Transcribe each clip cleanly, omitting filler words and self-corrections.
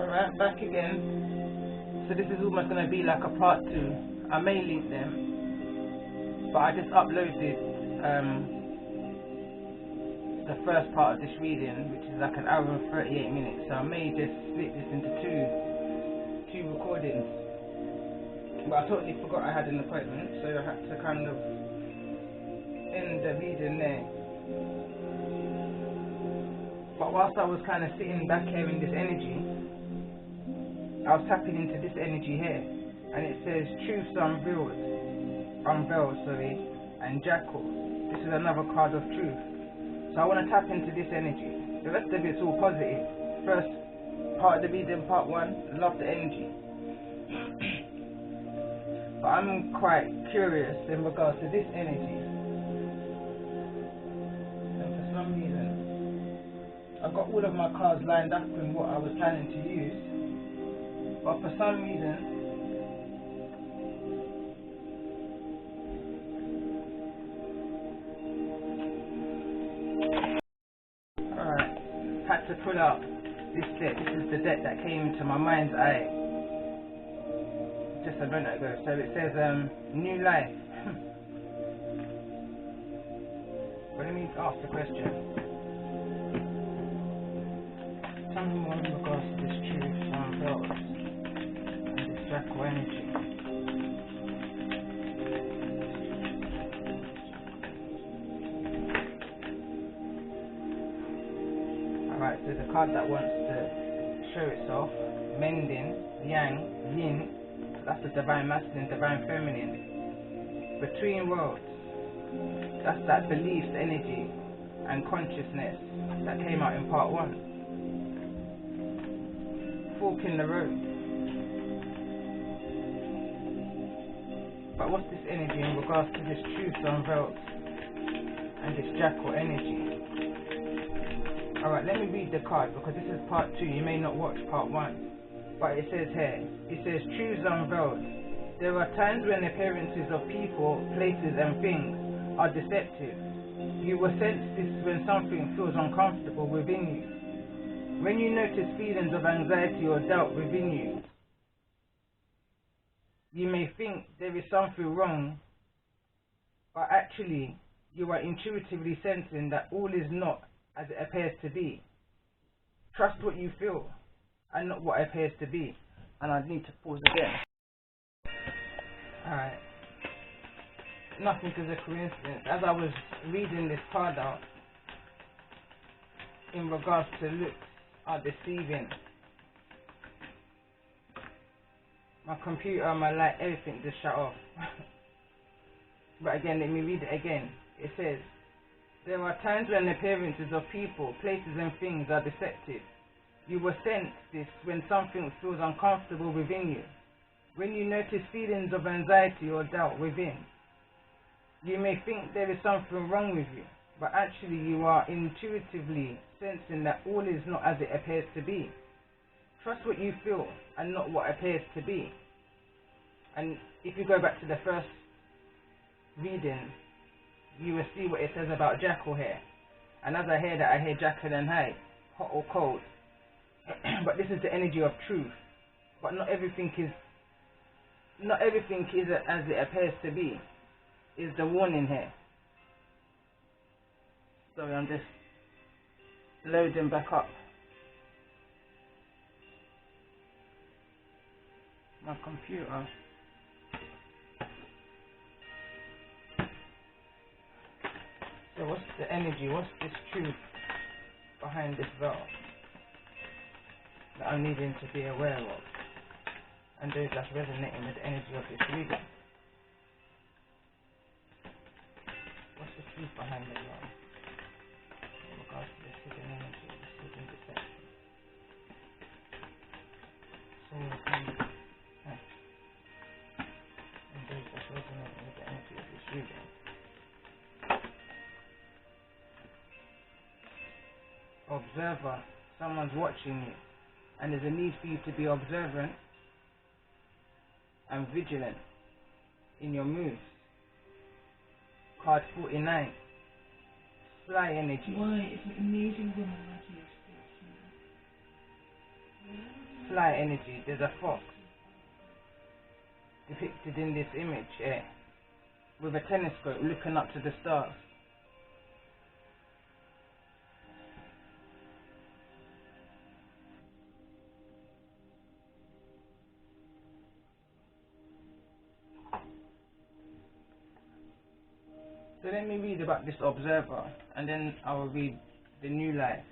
Alright, back again. So this is almost going to be like a part 2. I may link them, but I just uploaded the first part of this reading, which is like an hour and 38 minutes. So I may just split this into two recordings. But I totally forgot I had an appointment, so I had to kind of end the reading there. But whilst I was kind of sitting back here in this energy, I was tapping into this energy here, and it says truths unveiled, and jackal. This is another card of truth. So I want to tap into this energy. The rest of it's all positive. First part of the reading, part 1, love the energy. But I'm quite curious in regards to this energy. And for some reason, I've got all of my cards lined up in what I was planning to use. But for some reason, alright, had to pull out this deck. This is the deck that came into my mind's eye just a minute ago. So it says new life. But let me ask the question. Tell me more in regards to this truth unveiled and this jackal energy. Alright, so the card that wants to show itself, mending, yang, yin. That's the divine masculine, divine feminine. Between worlds. That's that beliefs, energy, and consciousness that came out in part 1. Fork in the road. But what's this energy in regards to this truth unveiled and this jackal energy? Alright, let me read the card because this is part 2. You may not watch part 1. But it says here, it says truths unveiled. There are times when appearances of people, places and things are deceptive. You will sense this when something feels uncomfortable within you. When you notice feelings of anxiety or doubt within you, you may think there is something wrong, but actually you are intuitively sensing that all is not as it appears to be. Trust what you feel and not what appears to be. And I need to pause again. Alright. Nothing is a coincidence. As I was reading this card out, in regards to looks are deceiving. My computer, my light, everything just shut off. But again, let me read it again. It says, there are times when appearances of people, places and things are deceptive. You will sense this when something feels uncomfortable within you. When you notice feelings of anxiety or doubt within, you may think there is something wrong with you, but actually you are intuitively sensing that all is not as it appears to be. Trust what you feel and not what appears to be. And if you go back to the first reading, you will see what it says about jackal here. And as I hear that, I hear jackal and high, hot or cold. But this is the energy of truth. But not everything is as it appears to be. Is the warning here. Sorry, I'm just loading back up my computer. So what's the energy? What's this truth behind this veil that I'm needing to be aware of? And those that's resonating with the energy of this reading. What's the truth behind the veil in regards to this hidden energy, this hidden deception? So and those that's resonating with the energy of this reading. Observer, someone's watching you, and there's a need for you to be observant and vigilant in your moves. Card 49, fly energy. Why is an amazing woman like you fly energy. There's a fox depicted in this image here with a telescope looking up to the stars. So let me read about this observer, and then I will read the new life.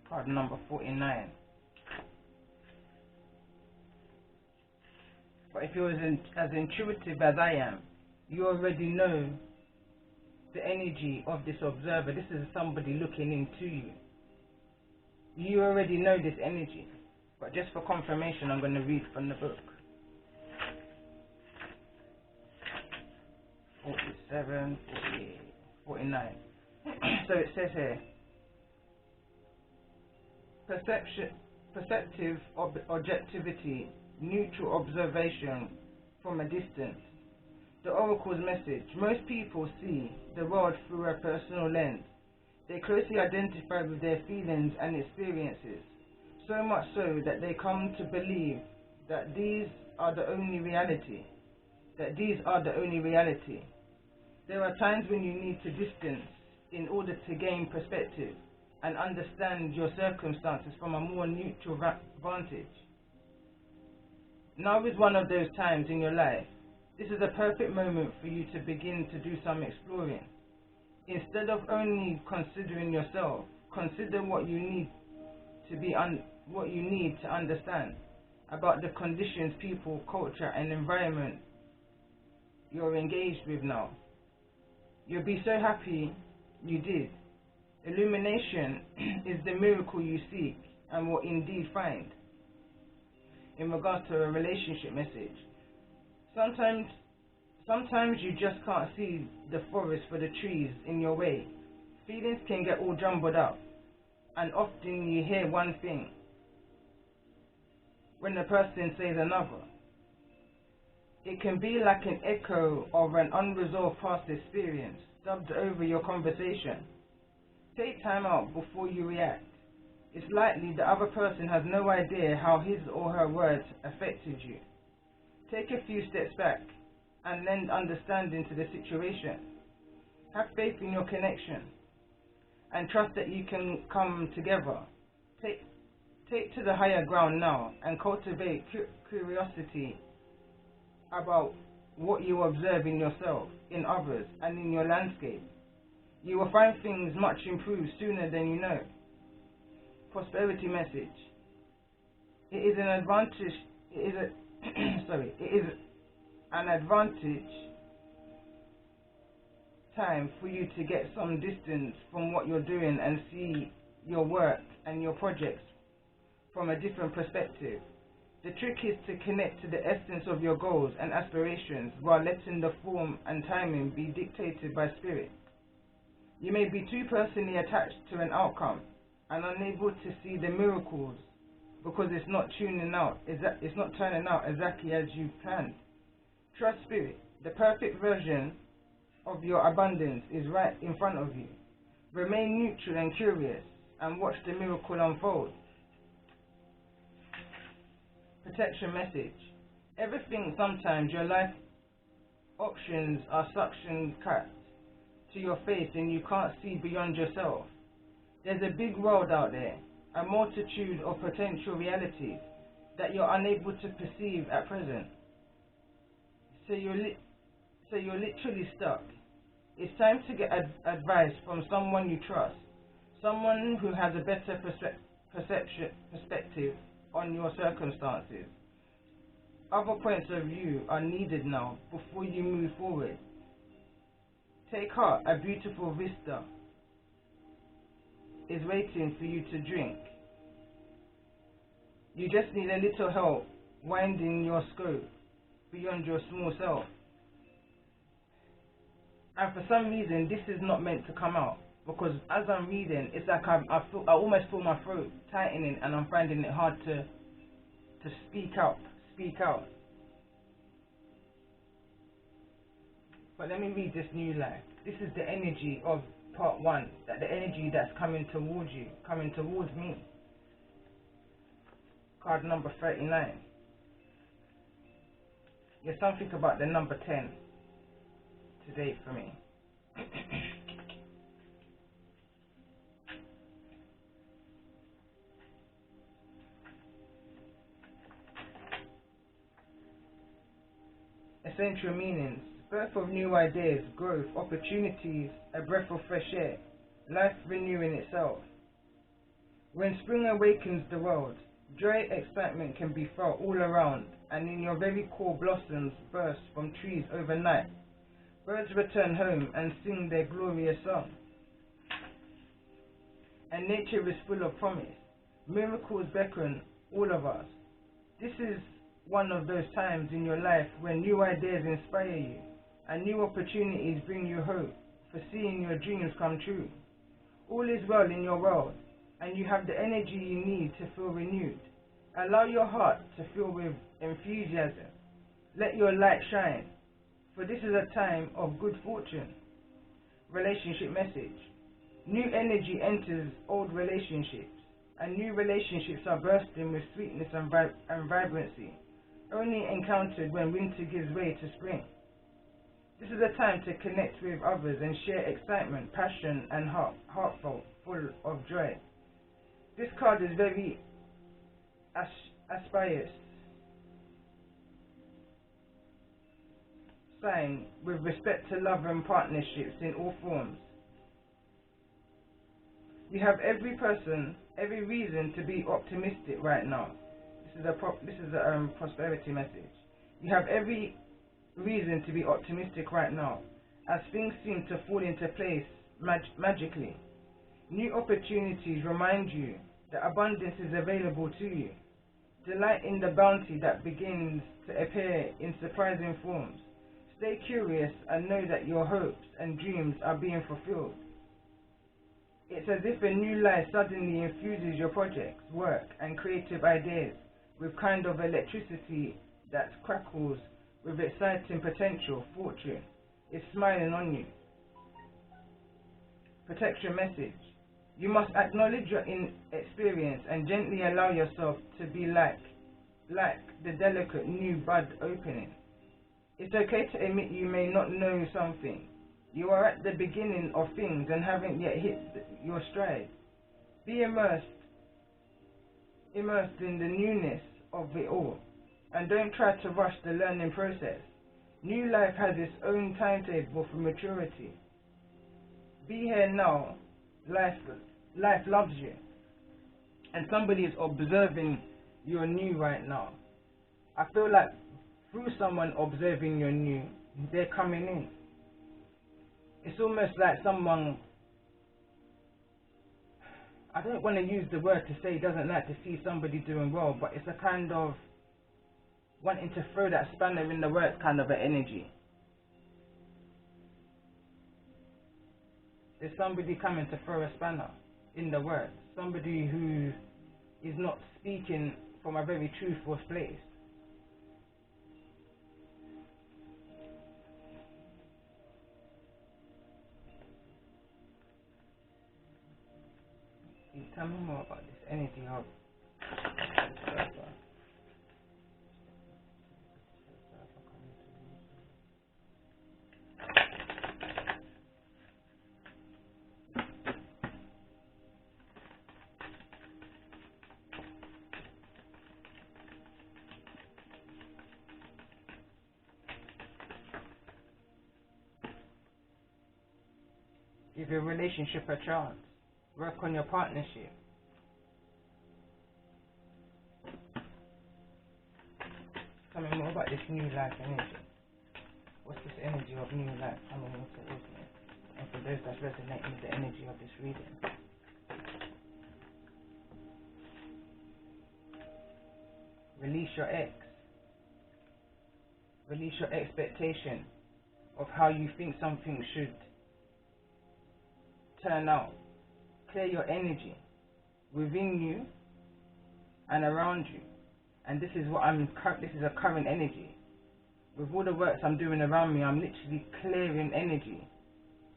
Card number 49. But if you're as intuitive as I am, you already know the energy of this observer. This is somebody looking into you. You already know this energy. But just for confirmation, I'm going to read from the book. 47, 48, 49. So it says here, perceptive objectivity, neutral observation from a distance. The oracle's message: most people see the world through a personal lens. They closely identify with their feelings and experiences, so much so that they come to believe that these are the only reality. There are times when you need to distance in order to gain perspective and understand your circumstances from a more neutral vantage. Now is one of those times in your life. This is a perfect moment for you to begin to do some exploring. Instead of only considering yourself, consider what you need to understand about the conditions, people, culture, and environment you're engaged with now. You'll be so happy you did. Illumination is the miracle you seek and will indeed find. In regards to a relationship message, sometimes you just can't see the forest for the trees in your way. Feelings can get all jumbled up, and often you hear one thing when the person says another. It can be like an echo of an unresolved past experience dubbed over your conversation. Take time out before you react. It's likely the other person has no idea how his or her words affected you. Take a few steps back and lend understanding to the situation. Have faith in your connection and trust that you can come together. Take to the higher ground now and cultivate curiosity about what you observe in yourself, in others, and in your landscape. You will find things much improved sooner than you know. Prosperity message. It is an advantage. It is an advantage time for you to get some distance from what you're doing and see your work and your projects from a different perspective. The trick is to connect to the essence of your goals and aspirations while letting the form and timing be dictated by spirit. You may be too personally attached to an outcome and unable to see the miracles because it's not turning out exactly as you planned. Trust spirit. The perfect version of your abundance is right in front of you. Remain neutral and curious and watch the miracle unfold. Protection message. Everything sometimes your life options are suction cut to your face and you can't see beyond yourself. There's a big world out there, a multitude of potential realities that you're unable to perceive at present. So you're literally stuck. It's time to get advice from someone you trust, someone who has a better perspective on your circumstances. Other points of view are needed now before you move forward. Take heart, a beautiful vista is waiting for you to drink. You just need a little help winding your scope beyond your small self. And for some reason, this is not meant to come out, because as I'm reading, it's like I almost feel my throat tightening, and I'm finding it hard to speak out. But let me read this new life. This is the energy of part 1, that the energy that's coming towards you, coming towards me. Card number 39. There's something about the number 10 today for me. Essential meanings: birth of new ideas, growth, opportunities, a breath of fresh air, life renewing itself. When spring awakens the world, joy, excitement can be felt all around, and in your very core blossoms burst from trees overnight. Birds return home and sing their glorious song. And nature is full of promise. Miracles beckon all of us. This is one of those times in your life when new ideas inspire you, and new opportunities bring you hope for seeing your dreams come true. All is well in your world, and you have the energy you need to feel renewed. Allow your heart to fill with enthusiasm. Let your light shine, for this is a time of good fortune. Relationship message: new energy enters old relationships, and new relationships are bursting with sweetness and vibrancy, only encountered when winter gives way to spring. This is a time to connect with others and share excitement, passion, and heartfelt, full of joy. This card is very auspicious sign with respect to love and partnerships in all forms. You have every reason to be optimistic right now. This is a prosperity message. You have every reason to be optimistic right now, as things seem to fall into place magically. New opportunities remind you that abundance is available to you. Delight in the bounty that begins to appear in surprising forms. Stay curious and know that your hopes and dreams are being fulfilled. It's as if a new light suddenly infuses your projects, work, and creative ideas with kind of electricity that crackles with exciting potential. Fortune is smiling on you. Protection message: you must acknowledge your inexperience and gently allow yourself to be like the delicate new bud opening. It's okay to admit you may not know something. You are at the beginning of things and haven't yet hit your stride. Be immersed in the newness of it all, and don't try to rush the learning process. New life has its own timetable for maturity. Be here now. Life loves you, and somebody is observing your new right now. I feel like through someone observing your new, they're coming in. It's almost like someone, I don't want to use the word to say doesn't like to see somebody doing well, but it's a kind of wanting to throw that spanner in the works kind of an energy. There's somebody coming to throw a spanner in the works. Somebody who is not speaking from a very truthful place. Tell me more about this energy of give your relationship a chance. Work on your partnership. Tell me more about this new life energy. What's this energy of new life coming into me? And for those that's resonating with the energy of this reading. Release your ex. Release your expectation of how you think something should turn out. Clear your energy within you and around you. And this is this is a current energy. With all the works I'm doing around me, I'm literally clearing energy.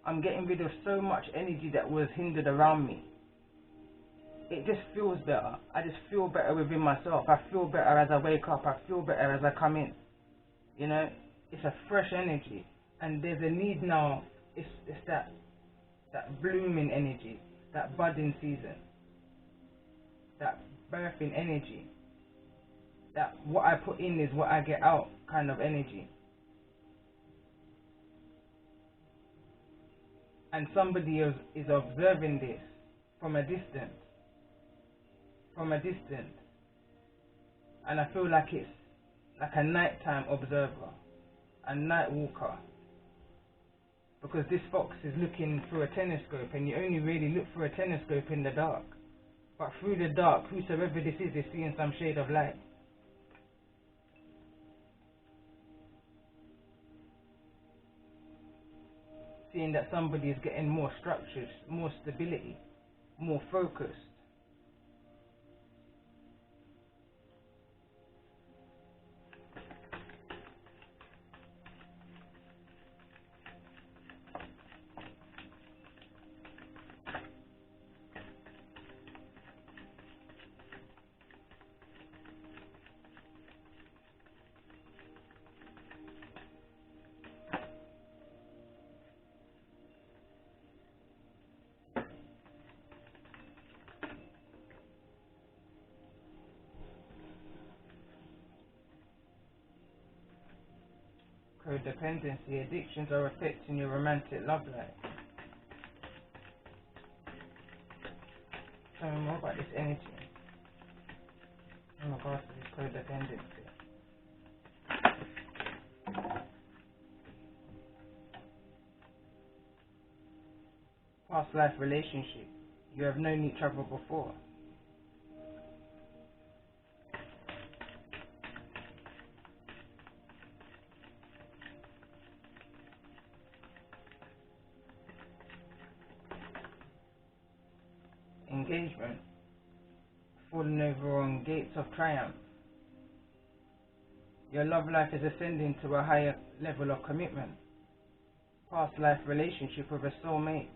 I'm getting rid of so much energy that was hindered around me. it just feels better. I just feel better within myself. I feel better as I wake up. I feel better as I come in. You know, it's a fresh energy, and there's a need now. It's that blooming energy, that budding season, that birthing energy, that what I put in is what I get out kind of energy. And somebody is observing this from a distance, and I feel like it's like a nighttime observer, a night walker, because this fox is looking through a telescope, and you only really look through a telescope in the dark, but through the dark, whosoever this is seeing some shade of light. Seeing that somebody is getting more structured, more stability, more focused. Codependency, addictions are affecting your romantic love life. Tell me more about this energy in regards to this codependency. Past life relationship. You have known each other before. Engagement, falling over on gates of triumph. Your love life is ascending to a higher level of commitment. Past life relationship with a soulmate.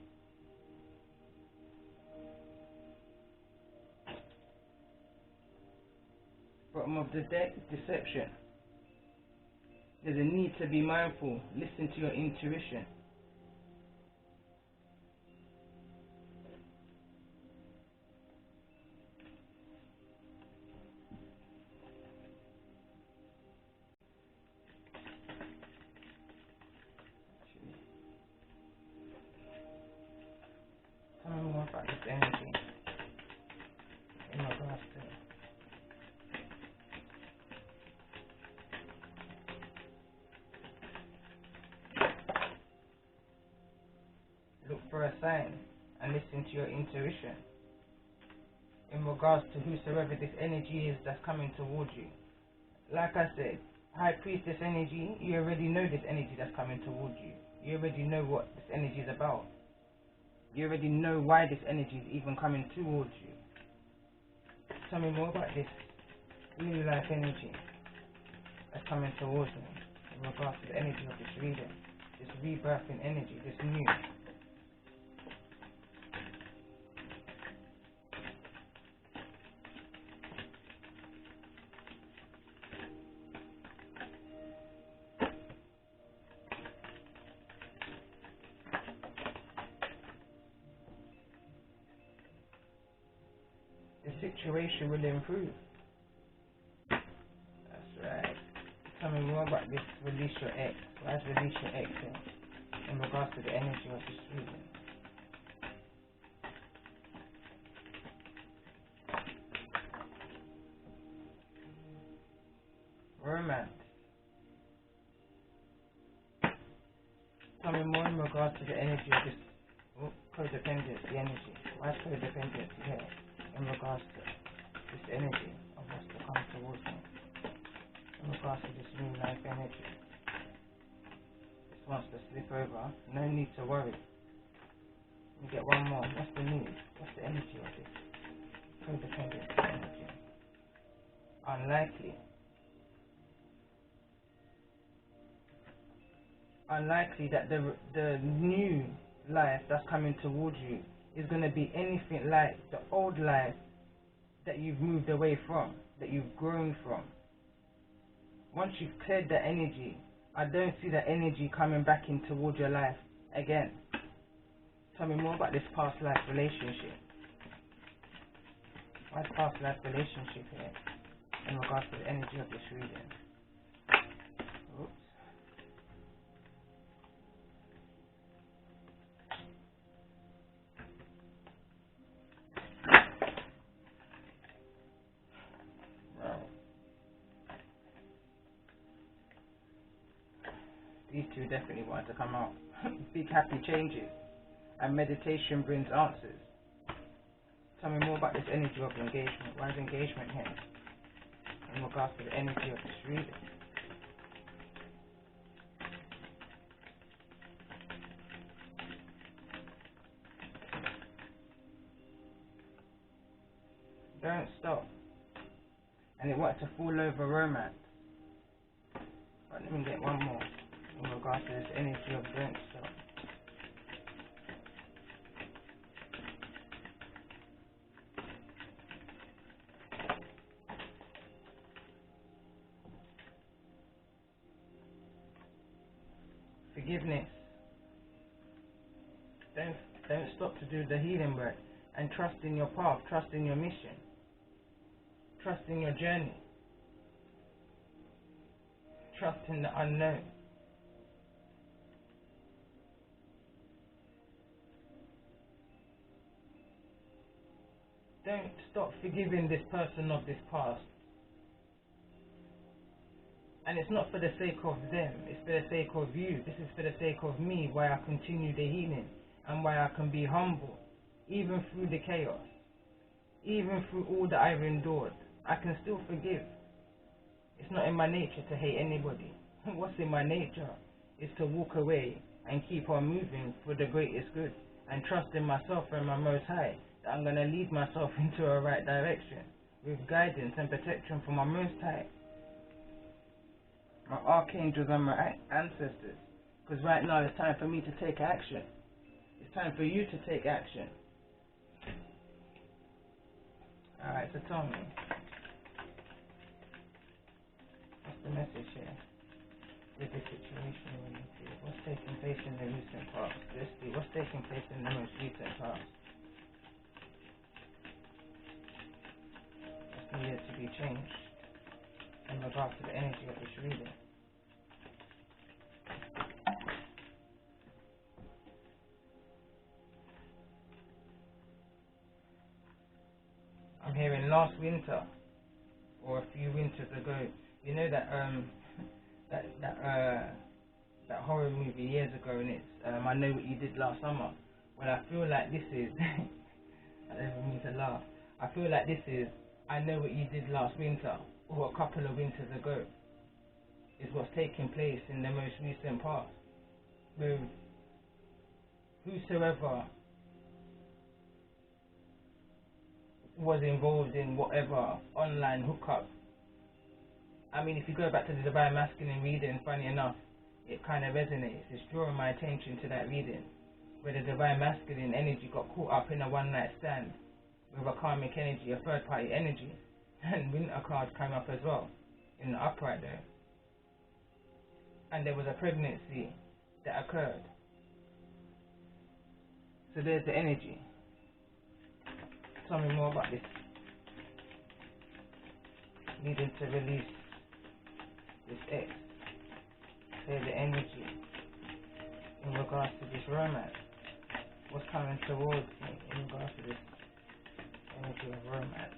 Bottom of the deck, deception. There's a need to be mindful, listen to your intuition. Tell me more about this energy in regards to look for a sign and listen to your intuition in regards to whosoever this energy is that's coming towards you. Like I said, Highpriestess energy, you already know this energy that's coming towards you. You already know what this energy is about. You already know why this energy is even coming towards you. Tell me more about this new life energy that's coming towards me in regards to the energy of this reading, this rebirthing energy, this new. The situation will improve. That's right. Tell me more about this release your ex. Why is release your ex in regards to the energy of this reading? Romance. Tell me more in regards to the energy of this codependency energy. Why is codependency here in regards to this energy of what's to come towards me? In regards to this new life energy. This wants to slip over. No need to worry. We get one more. What's the need? What's the energy of this codependency energy? Unlikely. Unlikely that the new life that's coming towards you is going to be anything like the old life that you've moved away from, that you've grown from. Once you've cleared that energy, I don't see that energy coming back in towards your life again. Tell me more about this past life relationship. Why past life relationship here in regards to the energy of this reading? Oops. These two definitely wanted to come out. Big happy changes. And meditation brings answers. Tell me more about this energy of engagement. Why is engagement here? In regards to the energy of this reading. Don't stop. And it wants to fall over romance. But let me get one more. In regards to this energy of don't stop. Forgiveness. Don't stop to do the healing work, and trust in your path, trust in your mission, trust in your journey, trust in the unknown. Don't stop forgiving this person of this past. And it's not for the sake of them, it's for the sake of you. This is for the sake of me, why I continue the healing and why I can be humble, even through the chaos, even through all that I've endured. I can still forgive. It's not in my nature to hate anybody. What's in my nature is to walk away and keep on moving for the greatest good and trust in myself and my Most High that I'm going to lead myself into a right direction with guidance and protection from my Most High, my archangels and my ancestors. Because right now it's time for me to take action. It's time for you to take action. Alright, so tell me, what's the message here with this situation we need to? What's taking place in the recent past? Let's see, what's taking place in the most recent past? What's needed to be changed in regards to the energy of this reading? I'm hearing last winter or a few winters ago. You know that that horror movie years ago, and it's I Know What You Did Last Summer. Well, I feel like this is I don't even mean to laugh. I feel like this is I Know What You Did Last Winter, or a couple of winters ago, is what's taking place in the most recent past. With whosoever was involved in whatever online hookup. I mean, if you go back to the Divine Masculine reading, funny enough, it kind of resonates. It's drawing my attention to that reading, where the Divine Masculine energy got caught up in a one-night stand with a karmic energy, a third-party energy, and winter cards came up as well, in the upright there. And there was a pregnancy that occurred. So there's the energy. Tell me more about this. Needing to release this X. Clear the energy in regards to this romance. What's coming towards me in regards to this energy of romance?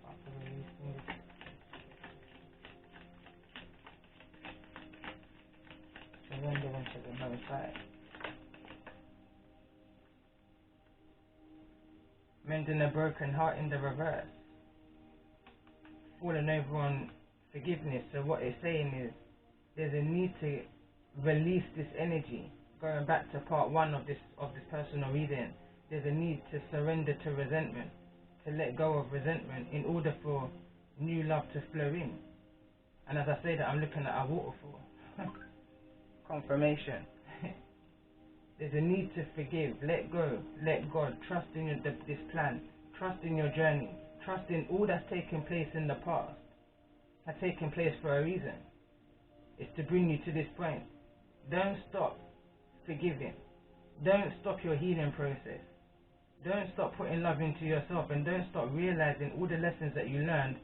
After releasing this, surrendering to the Most High. Mending a broken heart in the reverse. Falling over on forgiveness. So what it's saying is there's a need to release this energy. Going back to part one of this personal reading, there's a need to surrender to resentment, to let go of resentment in order for new love to flow in. And as I say that, I'm looking at a waterfall. Confirmation. There's a need to forgive, let go, let God, trust in this plan, trust in your journey, trust in all that's taken place in the past, has taken place for a reason. It's to bring you to this point. Don't stop forgiving. Don't stop your healing process. Don't stop putting love into yourself, and don't stop realizing all the lessons that you learned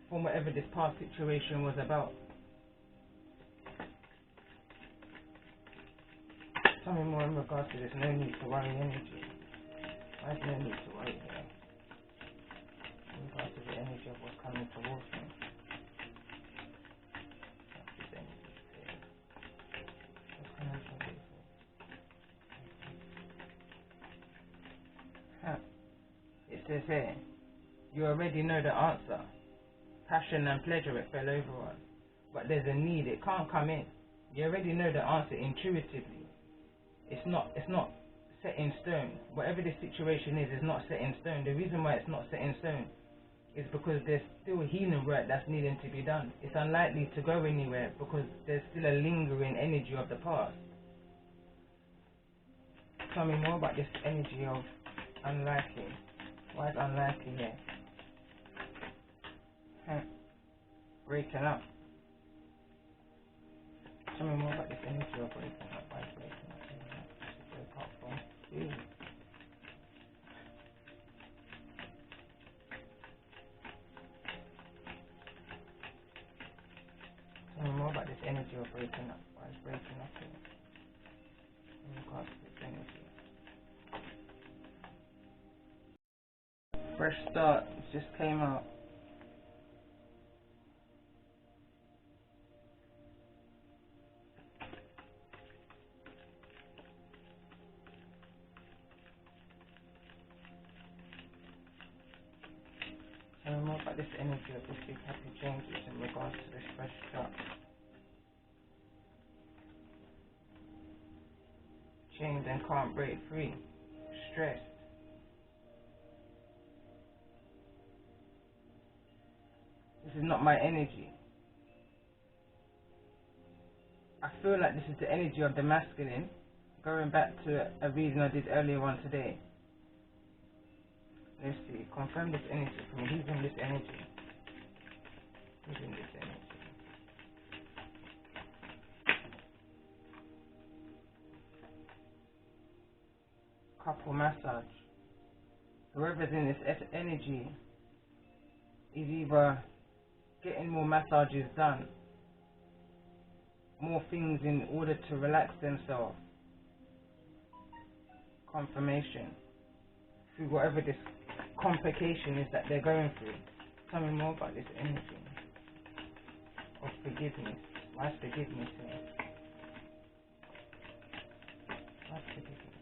from whatever this past situation was about. Tell me more in regards to this no need to worry energy. Why is no need to worry here? In regards to the energy of what's coming towards me. What's coming towards me? It says here, you already know the answer. Passion and pleasure it fell over on. But there's a need, it can't come in. You already know the answer intuitively. It's not set in stone. Whatever the situation is not set in stone. The reason why it's not set in stone is because there's still healing work that's needing to be done. It's unlikely to go anywhere because there's still a lingering energy of the past. Tell me more about this energy of unlikely. Why is unlikely here? Breaking up. Tell me more about this energy of breaking up. Why is breaking up? Break up from you. Tell me more about this energy of breaking up. Why is breaking up here? In regards to this energy. Fresh start just came out. Tell me more about this energy of this big happy changes in regards to this fresh start. Chained and can't break free. Stressed. This is not my energy. I feel like this is the energy of the masculine. Going back to a reading I did earlier on today. Let's see. Confirm this energy for me. Who's in this energy? Who's in this energy? Couple massage. Whoever's in this energy is either getting more massages done, more things in order to relax themselves. Confirmation through whatever this complication is that they're going through. Tell me more about this energy of forgiveness. Why is forgiveness here? Why is forgiveness here?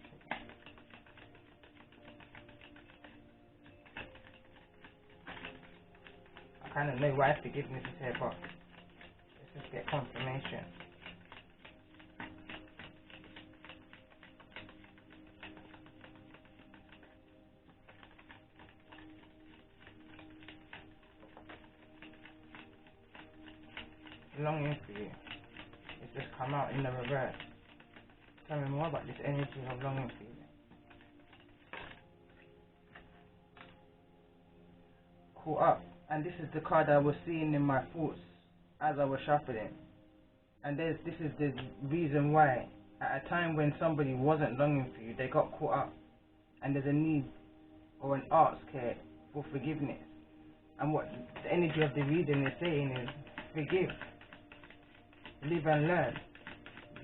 I kind of know why forgiveness is here, but let's just get confirmation. Longing for you. It's just come out in the reverse. Tell me more about this energy of longing for you. Caught up. And this is the card I was seeing in my thoughts as I was shuffling. And this is the reason why at a time when somebody wasn't longing for you, they got caught up. And there's a need or an ask here for forgiveness. And what the energy of the reading is saying is forgive. Live and learn,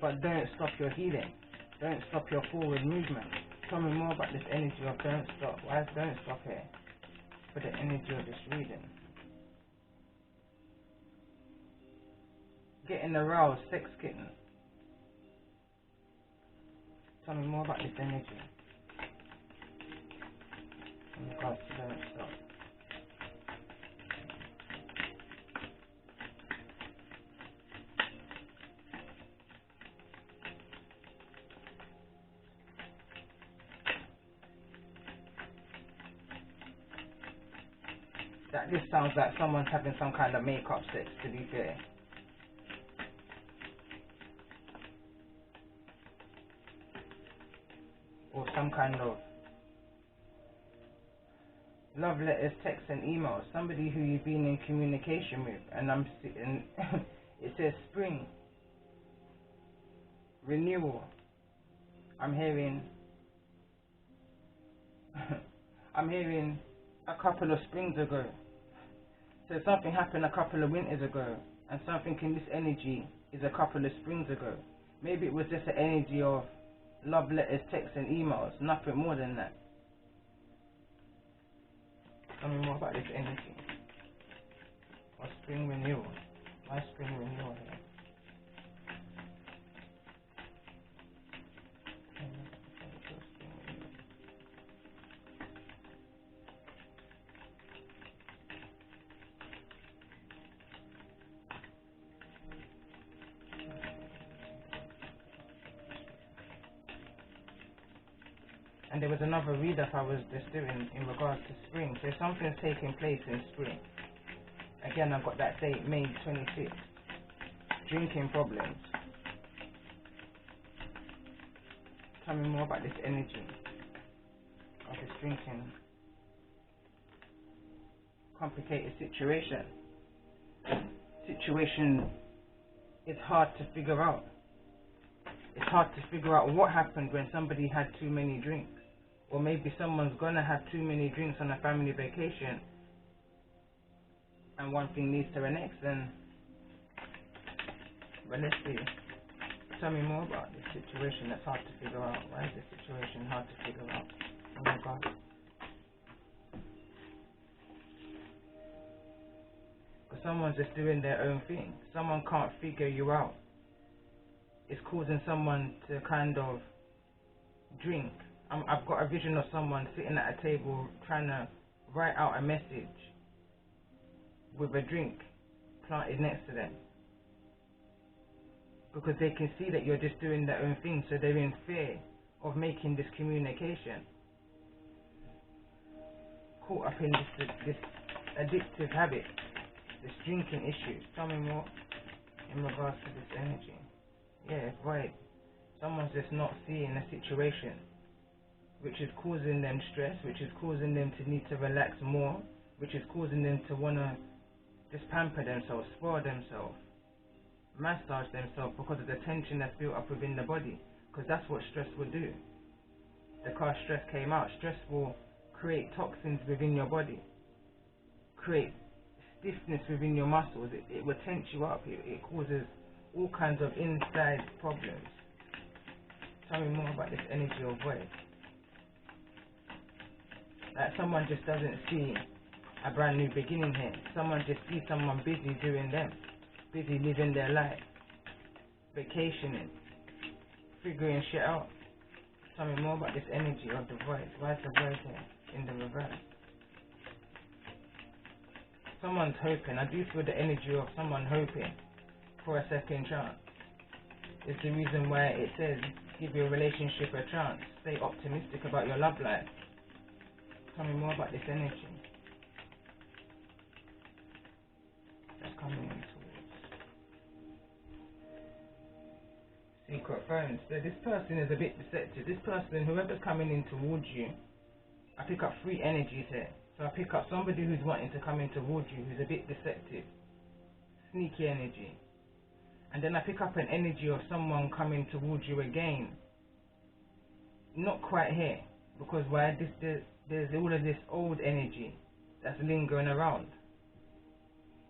but don't stop your healing. Don't stop your forward movement. Tell me more about this energy of don't stop. Why is don't stop here? For the energy of this reading. Getting aroused, sex kitten. Tell me more about this energy. In regards to don't stop. That this sounds like someone's having some kind of make-up sex, to be fair. some kind of love letters, texts and emails, somebody who you've been in communication with, and I'm sitting it says spring, renewal. I'm hearing I'm hearing a couple of springs ago. So something happened a couple of winters ago, and something in this energy is a couple of springs ago. Maybe it was just an energy of love letters, texts and emails, nothing more than that. Tell me more about this energy. Or spring renewal. My spring renewal here. And there was another read-up I was just doing in regards to spring. So something's taking place in spring. Again, I've got that date, May 26th. Drinking problems. Tell me more about this energy of this drinking. Complicated situation. Situation is hard to figure out. It's hard to figure out what happened when somebody had too many drinks. Or maybe someone's gonna have too many drinks on a family vacation, and one thing leads to the next. But let's see. Tell me more about this situation that's hard to figure out. Why is this situation hard to figure out? Oh my God. Because someone's just doing their own thing. Someone can't figure you out. It's causing someone to kind of drink. I've got a vision of someone sitting at a table trying to write out a message with a drink planted next to them, because they can see that you're just doing their own thing, so they're in fear of making this communication. Caught up in this addictive habit, this drinking issue. Tell me more in regards to this energy. Yeah, right. Someone's just not seeing a situation which is causing them stress, which is causing them to need to relax more, which is causing them to want to just pamper themselves, spoil themselves, massage themselves, because of the tension that's built up within the body. Because that's what stress will do. The card stress came out. Stress will create toxins within your body, create stiffness within your muscles. It will tense you up. It causes all kinds of inside problems. Tell me more about this energy of void. Like someone just doesn't see a brand new beginning here. Someone just sees someone busy doing them, busy living their life, vacationing, figuring shit out. Tell me more about this energy of the void. Why is the void here in the reverse? Someone's hoping. I do feel the energy of someone hoping for a second chance. It's the reason why it says give your relationship a chance. Stay optimistic about your love life. Tell me more about this energy that's coming in towards secret phones. So this person is a bit deceptive. This person, whoever's coming in towards you, I pick up three energies here. So I pick up somebody who's wanting to come in towards you, who's a bit deceptive, sneaky energy. And then I pick up an energy of someone coming towards you again. Not quite here, because why? There's all of this old energy that's lingering around.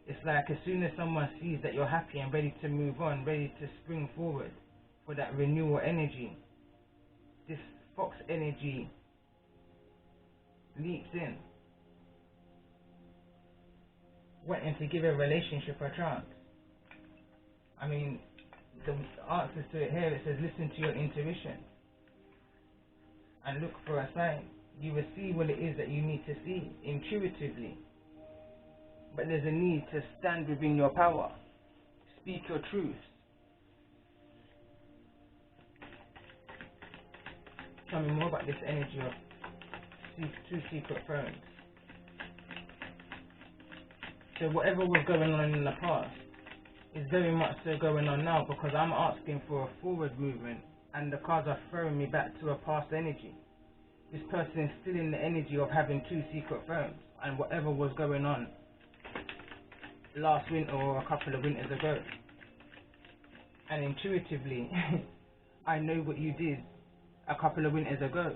It's like as soon as someone sees that you're happy and ready to move on, ready to spring forward for that renewal energy, this fox energy leaps in, wanting to give a relationship a chance. I mean, the answers to it here, it says listen to your intuition and look for a sign. You will see what it is that you need to see intuitively. But there's a need to stand within your power. Speak your truth. Tell me more about this energy of two secret phones. So whatever was going on in the past is very much so going on now, because I'm asking for a forward movement and the cards are throwing me back to a past energy. this person is still in the energy of having 2 secret phones, and whatever was going on last winter or a couple of winters ago. And intuitively, I know what you did a couple of winters ago.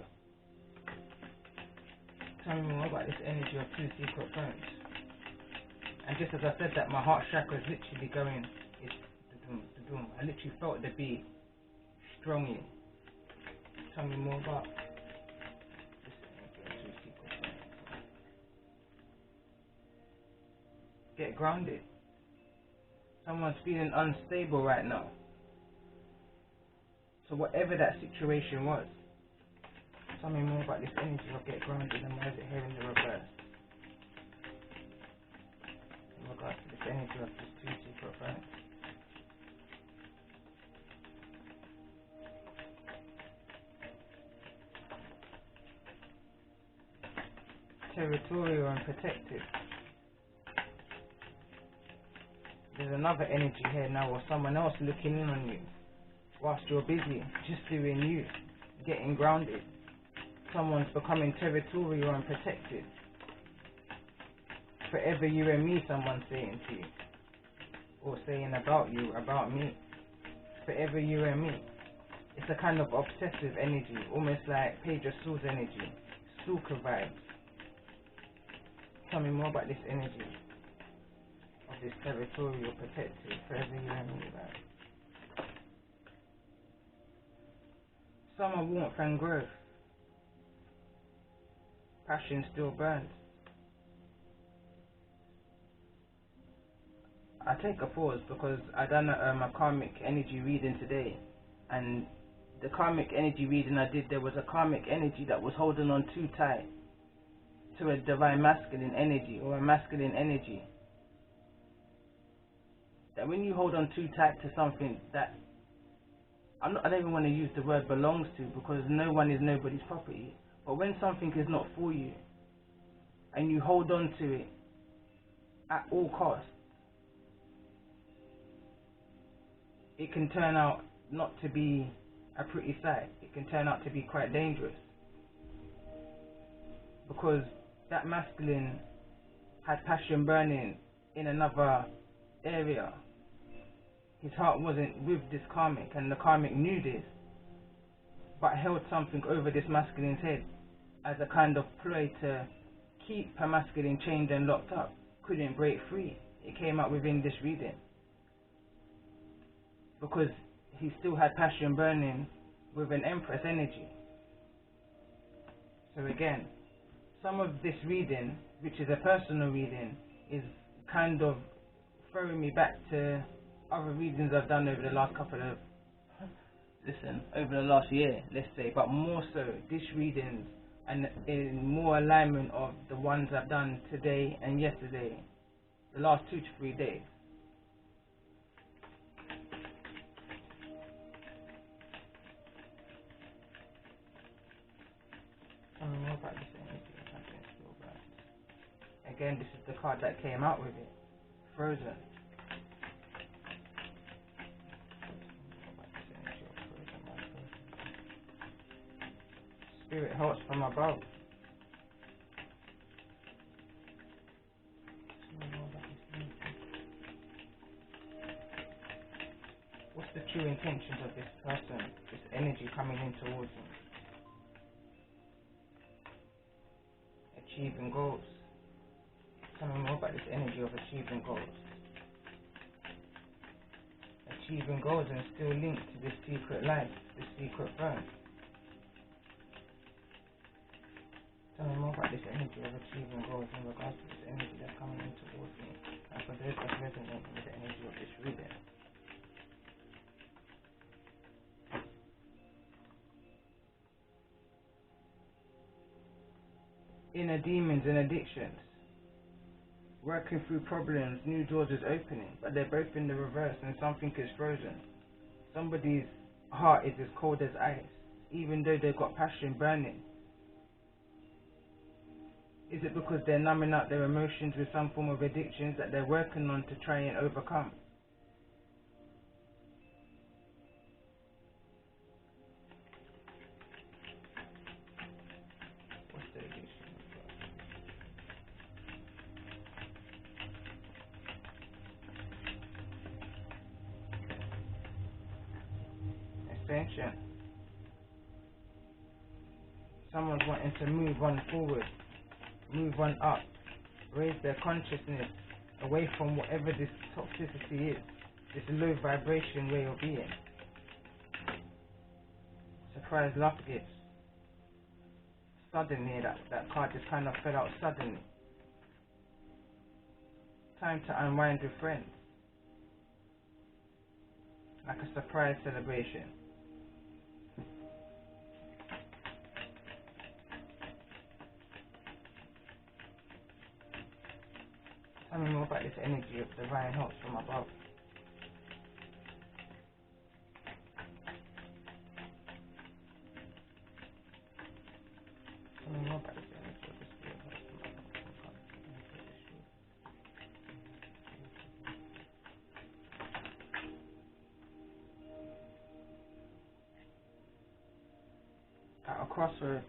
Tell me more about this energy of 2 secret phones. And just as I said that, my heart chakra is literally going, it's da-dum. I literally felt the beat strongly. Tell me more about this energy of 2 secret phones. Get grounded. Someone's feeling unstable right now. So whatever that situation was, tell me more about this energy of get grounded, and why is it here in the reverse? In regards to this energy of this 2 secret phones. Territorial and protective. There's another energy here now, or someone else looking in on you whilst you're busy, just doing you, getting grounded. Someone's becoming territorial and protective. Forever you and me, someone's saying to you, or saying about you, about me. Forever you and me. It's a kind of obsessive energy, almost like Page of Swords energy, stalker vibes. Tell me more about this energy of this territorial protective, forever you and me. Like. Summer warmth and growth. Passion still burns. I take a pause because I done a karmic energy reading today, and the karmic energy reading I did, there was a karmic energy that was holding on too tight to a divine masculine energy, or a masculine energy. That when you hold on too tight to something that I don't even want to use the word belongs to, because no one is nobody's property. But when something is not for you, and you hold on to it at all costs, it can turn out not to be a pretty sight. It can turn out to be quite dangerous. Because that masculine had passion burning in another area. His heart wasn't with this karmic, and the karmic knew this, but held something over this masculine's head as a kind of ploy to keep her masculine chained and locked up. Couldn't break free. It came out within this reading. Because he still had passion burning with an Empress energy. So again, some of this reading, which is a personal reading, is kind of throwing me back to other readings I've done over the last over the last year, let's say, but more so this readings, and in more alignment of the ones I've done today and yesterday, the last 2 to 3 days. Tell me more about this energy. Again, this is the card that came out with it. Frozen. Spirit helps from above. What's the true intentions of this person, this energy coming in towards him? Achieving goals. Tell me more about this energy of achieving goals. Achieving goals and still linked to this secret life, this secret throne. Tell me more about this energy of achieving goals in regards to this energy that's coming in towards me, and for those that resonate with the energy of this reading. Inner demons and addictions. Working through problems, new doors is opening, but they're both in the reverse, and something is frozen. Somebody's heart is as cold as ice, even though they've got passion burning. Is it because they're numbing out their emotions with some form of addictions that they're working on to try and overcome? ascension. Someone's wanting to move on forward, move on up, raise their consciousness away from whatever this toxicity is, this low vibration way of being. Surprise love gifts. Suddenly, that card just kind of fell out suddenly. Time to unwind with friends. Like a surprise celebration. Tell me more about this energy of divine help from above. Tell me more about this energy of the spirit help from above. At a crossroads,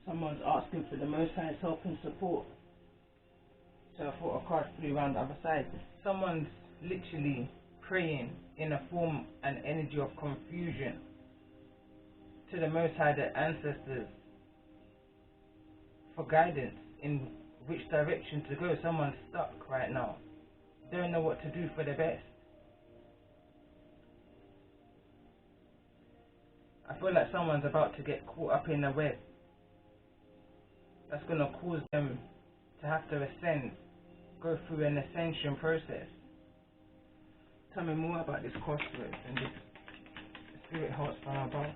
someone's asking for the Most High's help and support. So I thought a card flew around the other side. Someone's literally praying in a form and energy of confusion to the Most High, their ancestors, for guidance in which direction to go. Someone's stuck right now. Don't know what to do for the best. I feel like someone's about to get caught up in a web that's going to cause them to have to ascend, go through an ascension process. Tell me more about this crossroads and this spirit hearts from above.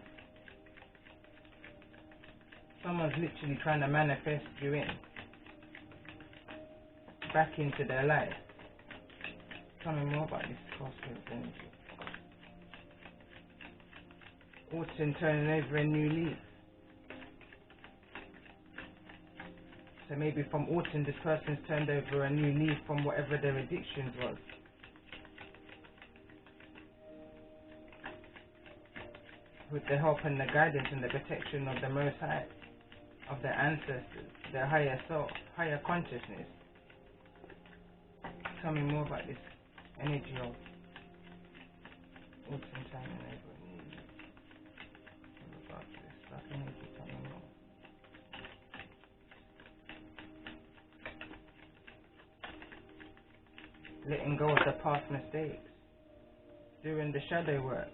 Someone's literally trying to manifest you in, back into their life. Tell me more about this crossroads energy. Autumn turning over a new leaf. So maybe from autumn this person's turned over a new leaf from whatever their addictions was. With the help and the guidance and the protection of the Most High, of their ancestors, their higher self, higher consciousness. Tell me more about this energy of autumn turning over a new leaf. About this stuff energy, tell me more. Letting go of the past mistakes, doing the shadow work.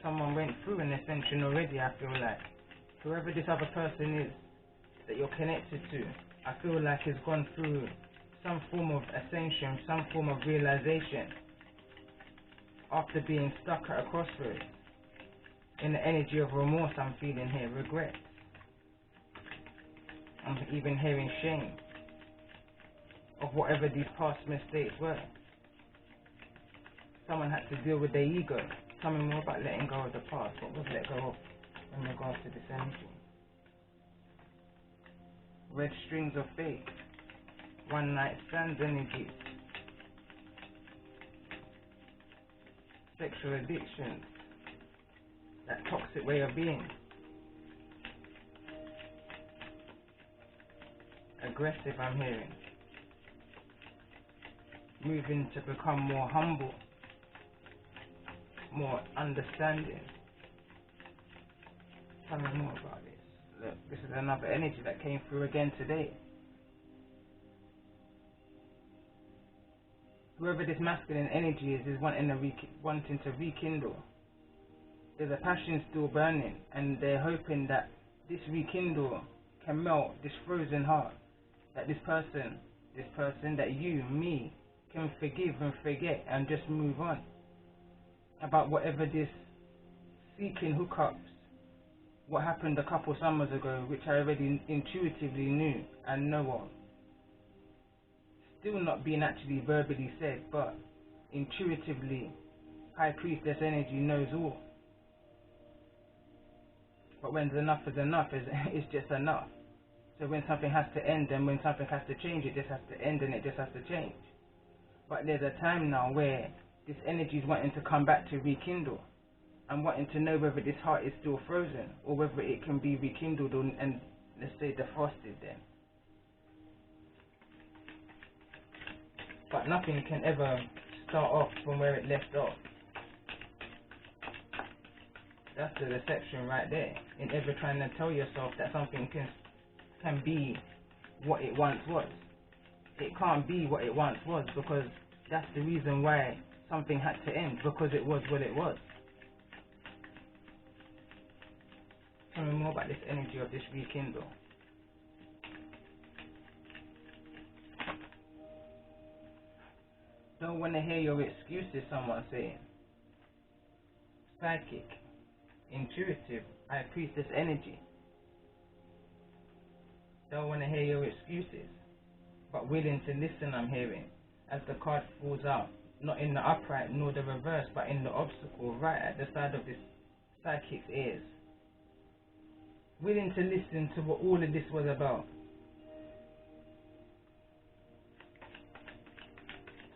Someone went through an ascension already, I feel like. Whoever this other person is that you're connected to, I feel like has gone through some form of ascension, some form of realization after being stuck at a crossroads. In the energy of remorse I'm feeling here, regret. I'm even hearing shame of whatever these past mistakes were. Someone had to deal with their ego. Tell me more about letting go of the past. What was let go of in regards to this energy? Red strings of fate. One night stands energies. Sexual addictions. That toxic way of being. Aggressive, I'm hearing. Moving to become more humble, more understanding. Tell me more about this. Look, this is another energy that came through again today. Whoever this masculine energy is wanting to rekindle. There's a passion still burning, and they're hoping that this rekindle can melt this frozen heart. That this person, that you, me, can forgive and forget and just move on about whatever this seeking hookups, what happened a couple summers ago, which I already intuitively knew and know of. Still not being actually verbally said, but intuitively, Highpriestess energy knows all. But when enough is enough, it's just enough. So when something has to end and when something has to change, it just has to end and it just has to change. But there's a time now where this energy is wanting to come back to rekindle and wanting to know whether this heart is still frozen or whether it can be rekindled and let's say defrosted then. But nothing can ever start off from where it left off. That's the deception right there. In ever trying to tell yourself that something can be what it once was. It can't be what it once was, because that's the reason why something had to end, because it was what it was. Tell me more about this energy of this rekindle. Don't want to hear your excuses, someone saying. Psychic, intuitive, Highpriestess energy. Don't want to hear your excuses, but willing to listen, I'm hearing, as the card falls out, not in the upright nor the reverse, but in the obstacle, right at the side of this psychic's ears. Willing to listen to what all of this was about.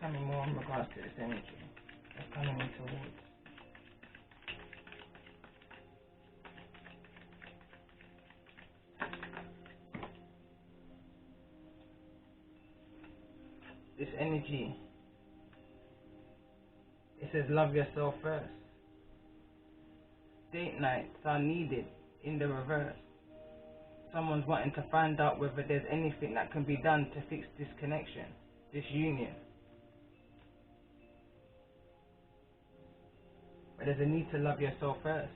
Tell me more in regards to this energy that's coming in towards. This energy, it says love yourself first. Date nights are needed in the reverse. Someone's wanting to find out whether there's anything that can be done to fix this connection, this union. But there's a need to love yourself first.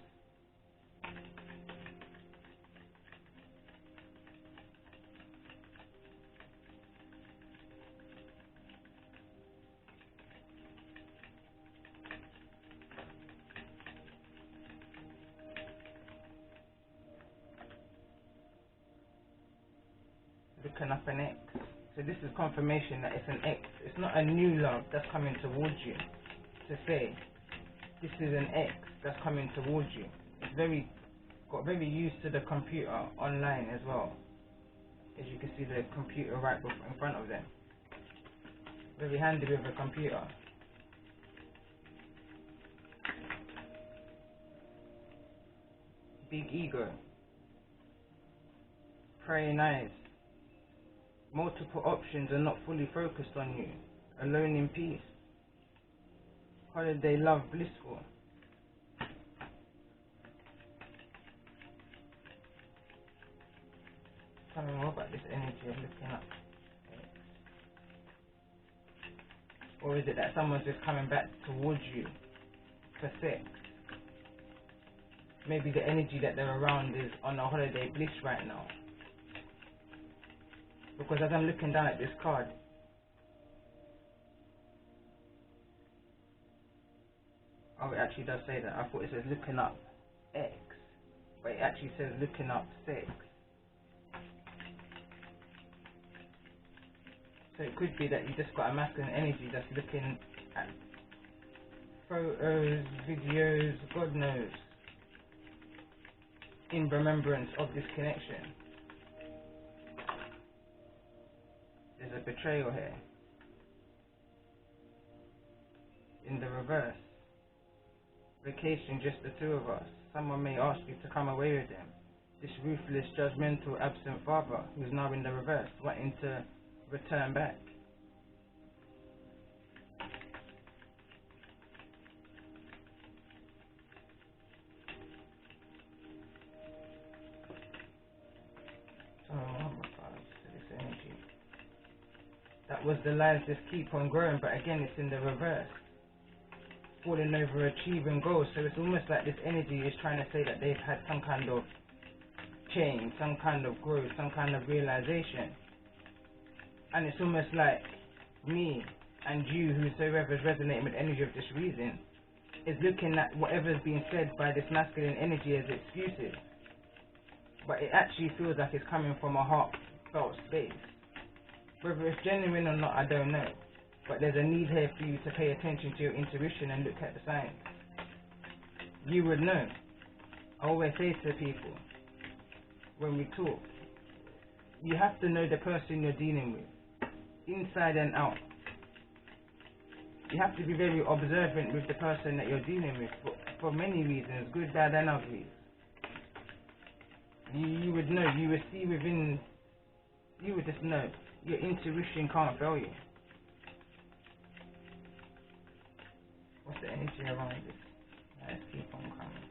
Looking up an X. So this is confirmation that it's an X. It's not a new love that's coming towards you. To say, this is an X that's coming towards you. It's got very used to the computer online as well. As you can see the computer right in front of them. Very handy with a computer. Big ego. Praying eyes. Multiple options are not fully focused on you. Alone in peace. Holiday love blissful. Tell me more about this energy of looking up. Or is it that someone's just coming back towards you for sex? Maybe the energy that they're around is on a holiday bliss right now. Because as I'm looking down at this card, oh, it actually does say that. I thought it says looking up X, but it actually says looking up sex. So it could be that you just got a masculine energy that's looking at photos, videos, God knows, in remembrance of this connection. There's a betrayal here. In the reverse. Vacation, just the two of us. Someone may ask you to come away with them. This ruthless, judgmental, absent father who's now in the reverse, wanting to return back. This energy. That was the lies just keep on growing, but again it's in the reverse. Falling over achieving goals, so it's almost like this energy is trying to say that they've had some kind of change, some kind of growth, some kind of realization. And it's almost like me and you, whosoever is resonating with energy of this reason, is looking at whatever's being said by this masculine energy as excuses. But it actually feels like it's coming from a heartfelt space. Whether it's genuine or not, I don't know. But there's a need here for you to pay attention to your intuition and look at the signs. You would know. I always say to people, when we talk, you have to know the person you're dealing with, inside and out. You have to be very observant with the person that you're dealing with for many reasons, good, bad and ugly. You would know, you would see within, you would just know. Your intuition can't fail you. What's the energy around this? Let's keep on coming.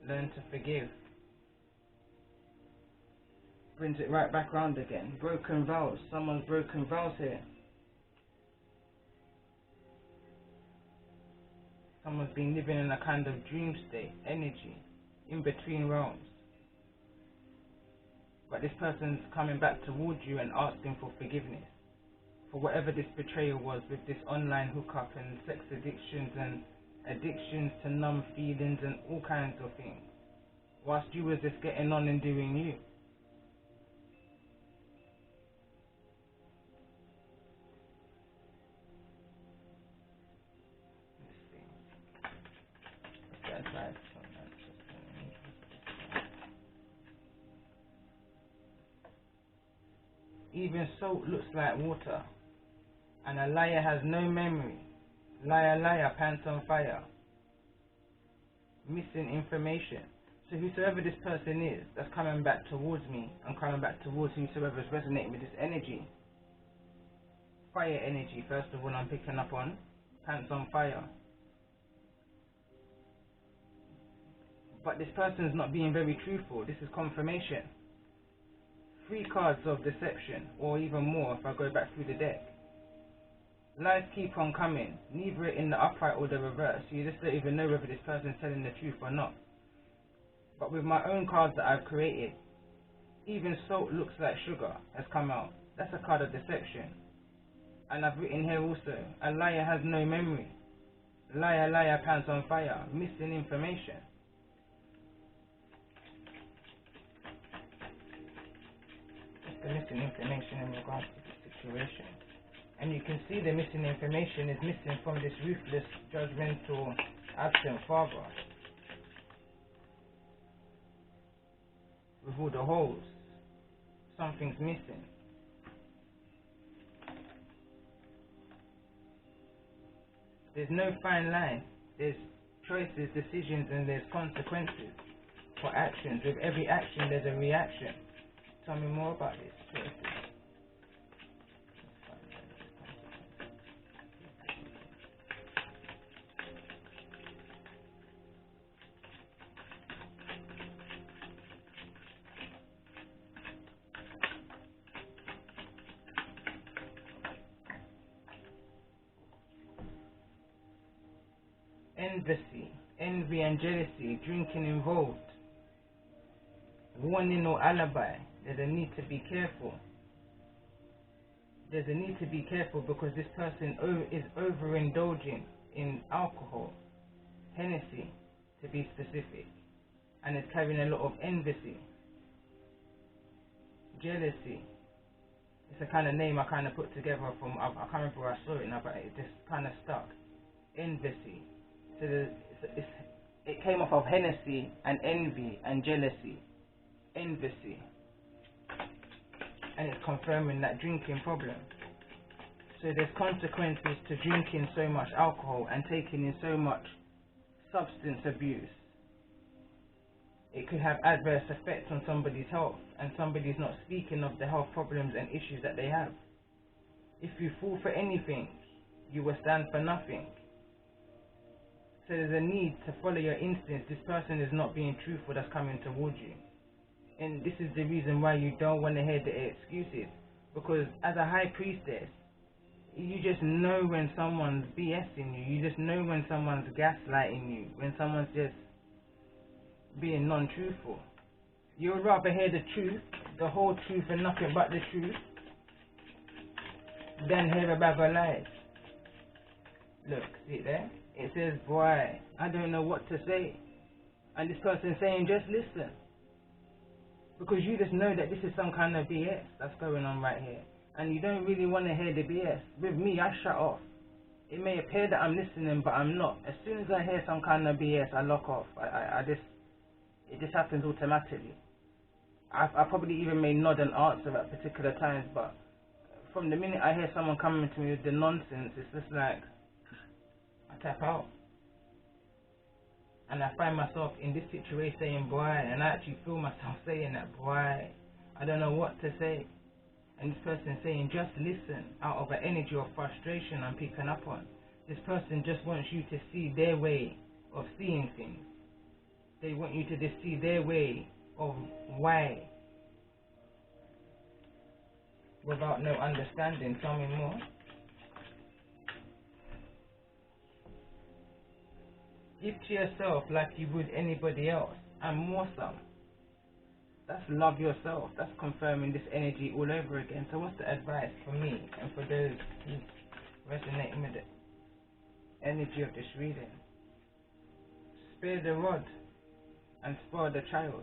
Learn to forgive. Brings it right back round again. Broken vows. Someone's broken vows here. Someone's been living in a kind of dream state, energy, in between realms. But this person's coming back towards you and asking for forgiveness for whatever this betrayal was with this online hookup and sex addictions and addictions to numb feelings and all kinds of things, whilst you were just getting on and doing you. Even salt looks like water, and a liar has no memory. Liar, liar, pants on fire. Missing information. So whosoever this person is that's coming back towards me, and coming back towards whosoever is resonating with this energy. Fire energy, first of all, I'm picking up on. Pants on fire. But this person's not being very truthful. This is confirmation. 3 cards of deception, or even more if I go back through the deck. Lies keep on coming, neither in the upright or the reverse. You just don't even know whether this person's telling the truth or not. But with my own cards that I've created, even salt looks like sugar has come out. That's a card of deception. And I've written here also, a liar has no memory. Liar, liar, pants on fire, missing information. The missing information in regards to the situation, and you can see the missing information is missing from this ruthless, judgmental, absent father with all the holes. Something's missing. There's no fine line. There's choices, decisions, and there's consequences for actions. With every action there's a reaction. Tell me more about this. Envy and jealousy, drinking involved, warning or alibi. There's a need to be careful. There's a need to be careful because this person is overindulging in alcohol, Hennessy to be specific, and is carrying a lot of envy, jealousy. It's a kind of name I kind of put together from, I can't remember where I saw it now, but it just kind of stuck. Envy. So it came off of Hennessy and envy and jealousy. Envy. And it's confirming that drinking problem. So there's consequences to drinking so much alcohol and taking in so much substance abuse. It could have adverse effects on somebody's health, and somebody's not speaking of the health problems and issues that they have. If you fall for anything, you will stand for nothing. So there's a need to follow your instincts. This person is not being truthful that's coming towards you. And this is the reason why you don't want to hear the excuses. Because as a high priestess, you just know when someone's BSing you. You just know when someone's gaslighting you. When someone's just being non-truthful. You would rather hear the truth, the whole truth and nothing but the truth, than hear a bag of lies. Look, see it there? It says, boy, I don't know what to say. And this person's saying, just listen. Because you just know that this is some kind of BS that's going on right here. And you don't really want to hear the BS. With me, I shut off. It may appear that I'm listening, but I'm not. As soon as I hear some kind of BS, I lock off. It just happens automatically. I probably even may nod and answer at particular times, but from the minute I hear someone coming to me with the nonsense, it's just like, I tap out. and I find myself in this situation saying, boy, and I actually feel myself saying that, boy, I don't know what to say. And this person saying, just listen, out of an energy of frustration I'm picking up on. This person just wants you to see their way of seeing things. They want you to just see their way of why, without no understanding. Tell me more. Give to yourself like you would anybody else, and more some. That's love yourself. That's confirming this energy all over again. So what's the advice for me and for those who resonate with the energy of this reading? Spare the rod and spoil the child.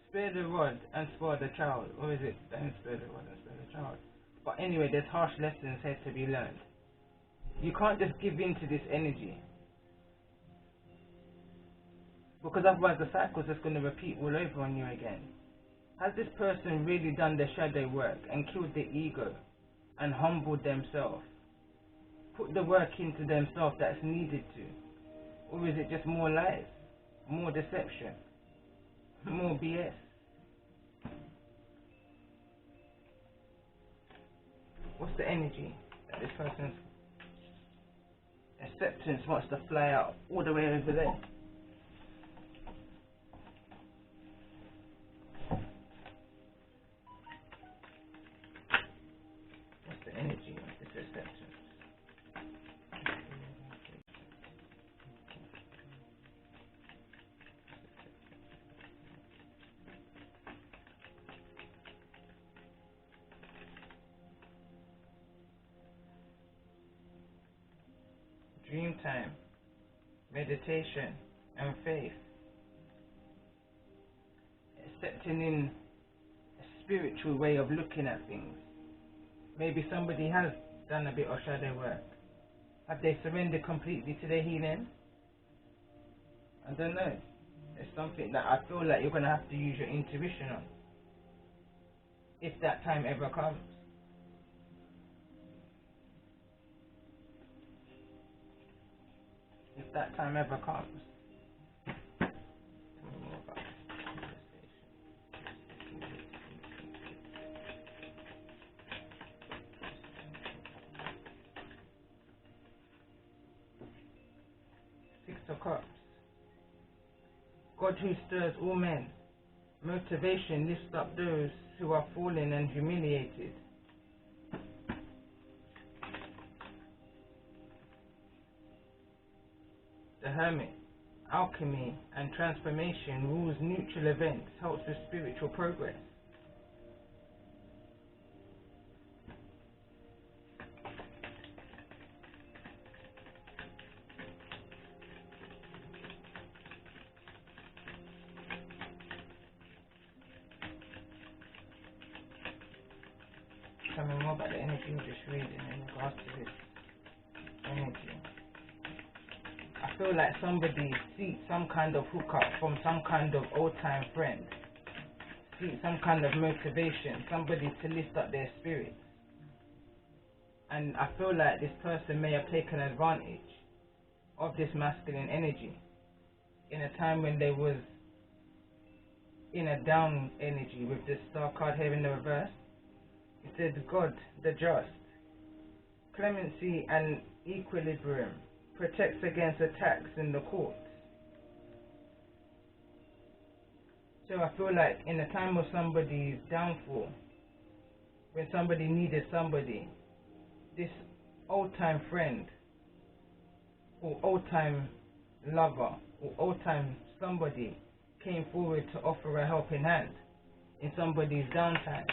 Spare the rod and spoil the child. Or is it don't spare the rod and spoil the child? But anyway, there's harsh lessons here to be learned. You can't just give in to this energy, because otherwise the cycle's just going to repeat all over on you again. Has this person really done the shadow work and killed the ego and humbled themselves? Put the work into themselves that's needed to? Or is it just more lies, more deception, more BS? What's the energy that this person's acceptance wants to fly out all the way over there? Energy of this acceptance. Dream time, meditation, and faith. Accepting in a spiritual way of looking at things. Maybe somebody has done a bit of shadow work. Have they surrendered completely to their healing? I don't know. It's something that I feel like you're going to have to use your intuition on, if that time ever comes. If that time ever comes. Tell me more about this conversation. 6 of Cups. God who stirs all men. Motivation lifts up those who are fallen and humiliated. The Hermit. Alchemy and transformation rules neutral events, helps with spiritual progress. Tell me more about the energy of this reading in regards to this energy. I feel like somebody seeks some kind of hookup from some kind of old-time friend. Seeks some kind of motivation, somebody to lift up their spirits. And I feel like this person may have taken advantage of this masculine energy in a time when they was in a down energy with this star card here in the reverse. It says God, the just, clemency and equilibrium, protects against attacks in the courts. So I feel like in a time of somebody's downfall, when somebody needed somebody, this old-time friend or old-time lover or old-time somebody came forward to offer a helping hand in somebody's downtime.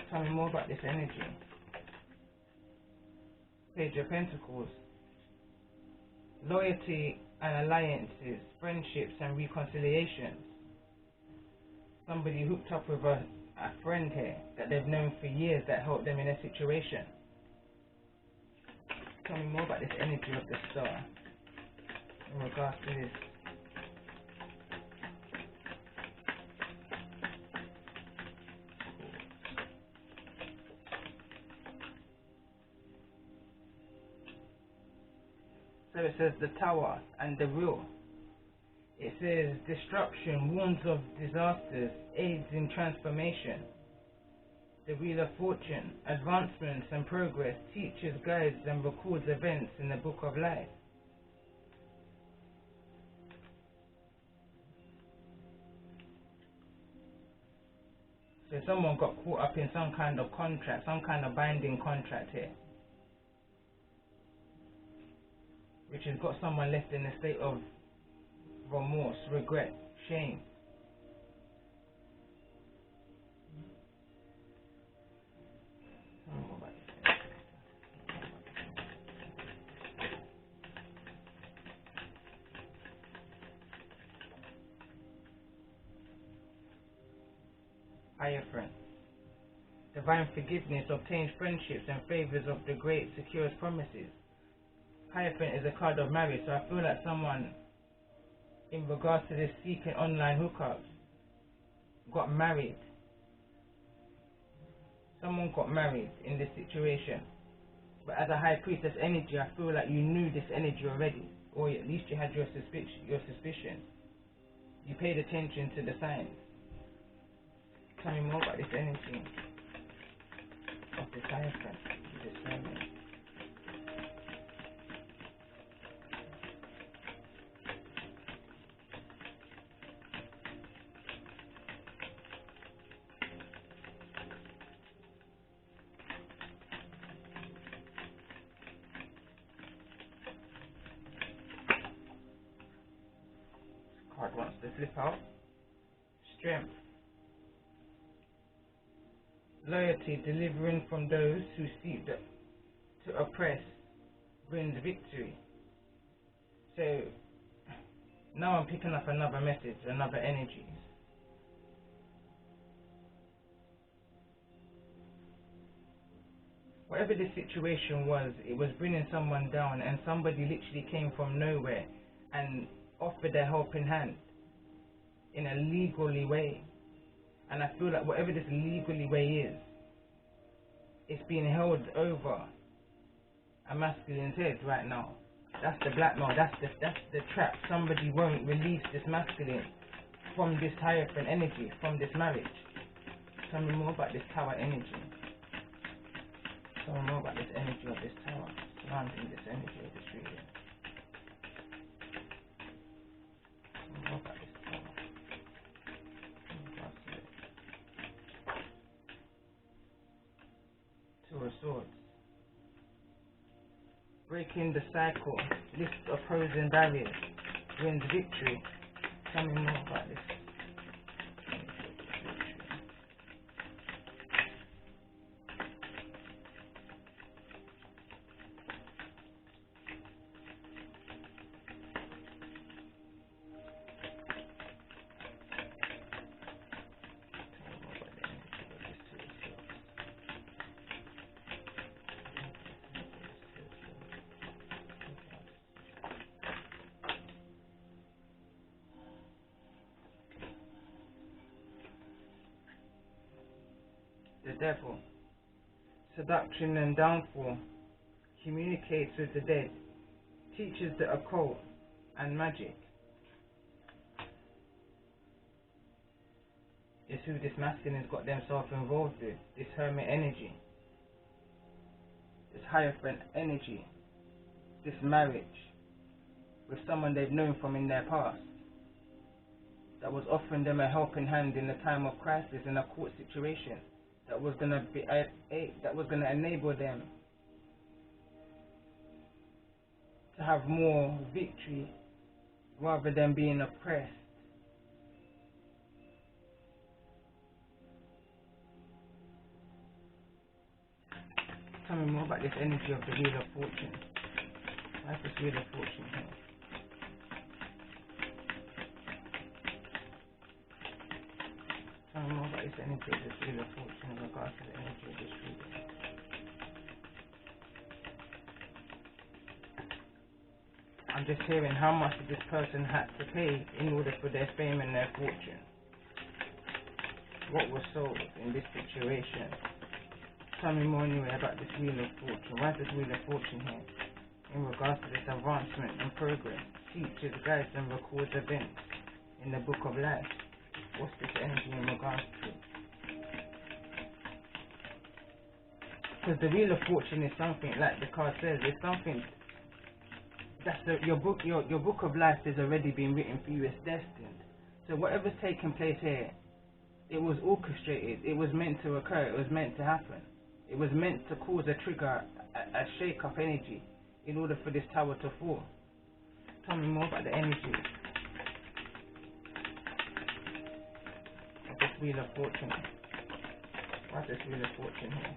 Tell me more about this energy. Page of Pentacles. Loyalty and alliances, friendships and reconciliations. Somebody hooked up with a friend here that they've known for years that helped them in a situation. Tell me more about this energy of the star in regards to this. So it says the Tower and the Wheel. It says destruction, warns of disasters, aids in transformation. The Wheel of Fortune, advancements and progress, teaches, guides and records events in the Book of Life. So someone got caught up in some kind of contract, some kind of binding contract here, which has got someone left in a state of remorse, regret, shame. Hierophant. Divine forgiveness obtains friendships and favors of the great, secures promises. Hierophant is a card of marriage, so I feel like someone, in regards to this seeking online hookups, got married. Someone got married in this situation. But as a High Priestess energy, I feel like you knew this energy already, or at least you had your suspicion. You paid attention to the signs. Tell me more about this energy of this Hierophant, this family. Card wants to flip out. Strength. Loyalty, delivering from those who seek to oppress, brings victory. So now I'm picking up another message, another energy. Whatever the situation was, it was bringing someone down, and somebody literally came from nowhere and offered a helping hand in a legally way. And I feel like whatever this legally way is, it's being held over a masculine's head right now. That's the blackmail, that's the trap. Somebody won't release this masculine from this Hierophant energy, from this marriage. Tell me more about this Tower energy. Tell me more about this energy of this Tower, surrounding this energy of this reading. Tell me more about this Tower. Two of Swords. Breaking the cycle, list opposing barriers, wins victory. Tell me more about this. The Devil. Seduction and downfall. Communicates with the dead. Teaches the occult and magic. Is who this masculine has got themselves involved with. This Hermit energy. This Hierophant energy. This marriage with someone they've known from in their past, that was offering them a helping hand in a time of crisis, in a court situation, that was gonna enable them to have more victory rather than being oppressed. Tell me more about this energy of the Wheel of Fortune. Why is this Wheel of Fortune here? Tell me more about this energy of this Wheel of Fortune in regards to the energy of this reading. I'm just hearing how much this person had to pay in order for their fame and their fortune. What was sold in this situation? Tell me more anyway about this Wheel of Fortune. Why is this Wheel of Fortune here? in regards to this advancement and progress, teaches, guides and records events in the book of life. What's this energy in regards to? Because the Wheel of Fortune is something, like the card says, it's something that's your book of life has already been written for you. It's destined. So whatever's taking place here, it was orchestrated. It was meant to occur. It was meant to happen. It was meant to cause a trigger, a shake-up energy, in order for this tower to fall. Tell me more about the energy of this Wheel of Fortune. What's this Wheel of Fortune here?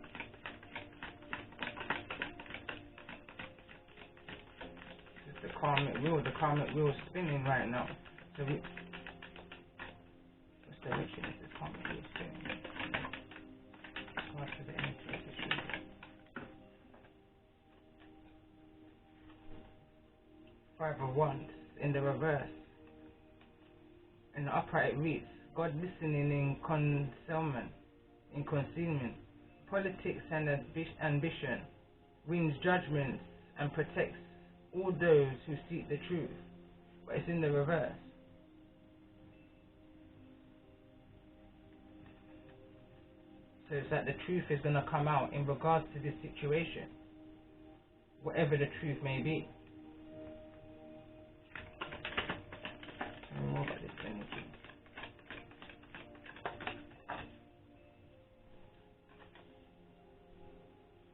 This is the karmic wheel. The karmic wheel is spinning right now. So which direction is this karmic wheel spinning? What's the energy of this wheel? Five of Wands in the reverse. In the upright it reads, God listening in concealment, politics and ambition, wins judgments and protects all those who seek the truth. But it's in the reverse. So it's that the truth is going to come out in regards to this situation, whatever the truth may be. Tell me more about this energy.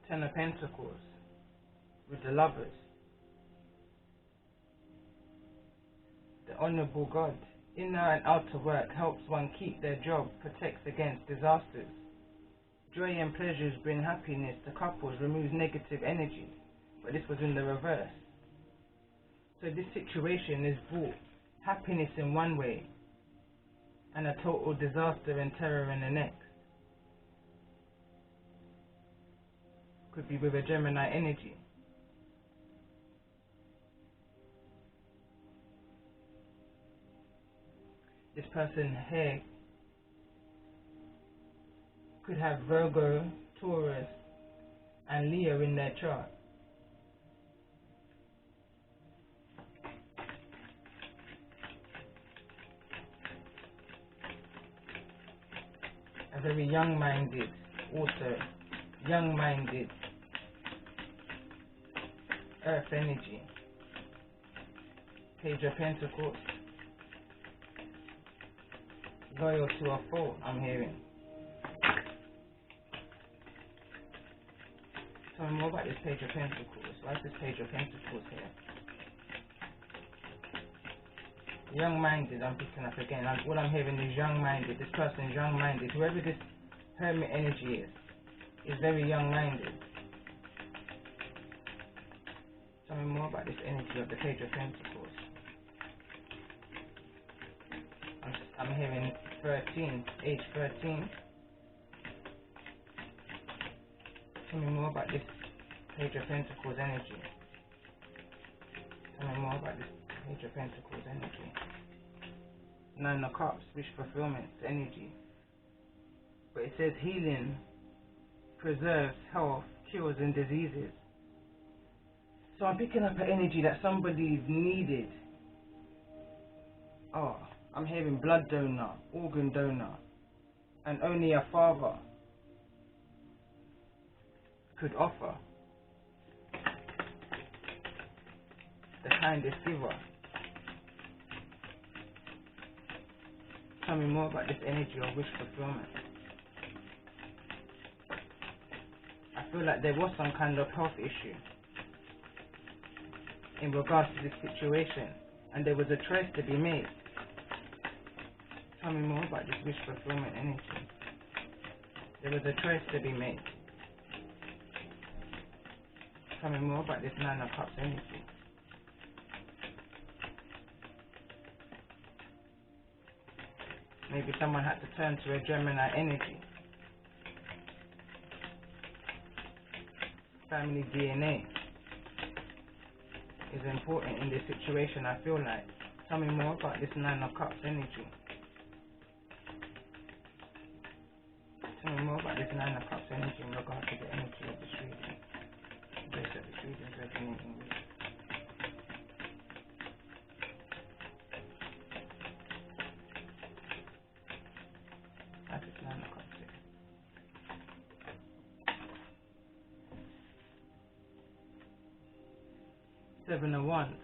Ten of Pentacles with the Lovers. The Honourable God, inner and outer work, helps one keep their job, protects against disasters. Joy and pleasures bring happiness to couples, removes negative energy. But this was in the reverse. So this situation is brought happiness in one way and a total disaster and terror in the next. Could be with a Gemini energy. This person here could have Virgo, Taurus and Leo in their chart. A very young-minded, young-minded Earth energy. Page of Pentacles. Loyal to a fault, I'm hearing. Tell me more about this Page of Pentacles. Why is this Page of Pentacles here? Young-minded, I'm picking up again. What I'm hearing is young-minded. This person is young-minded. Whoever this Hermit energy is very young-minded. Tell me more about this energy of the Page of Pentacles. I'm hearing 13, age 13. Tell me more about this Page of Pentacles energy. Tell me more about this Page of Pentacles energy. Nine of Cups, wish fulfillment energy. But it says healing, preserves health, cures and diseases. So I'm picking up an energy that somebody's needed. Oh, I'm hearing blood donor, organ donor, and only a father could offer. The kindest giver. Tell me more about this energy of wish fulfillment. I feel like there was some kind of health issue in regards to this situation, and there was a choice to be made. Tell me more about this wish fulfillment energy. There was a choice to be made. Tell me more about this Nine of Cups energy. Maybe someone had to turn to a Gemini energy. Family DNA is important in this situation, I feel like. Tell me more about this Nine of Cups energy. Tell me more about this Nine of Cups energy in regard to the energy of this reading. Based on this reading, resonating with. Seven of Wands.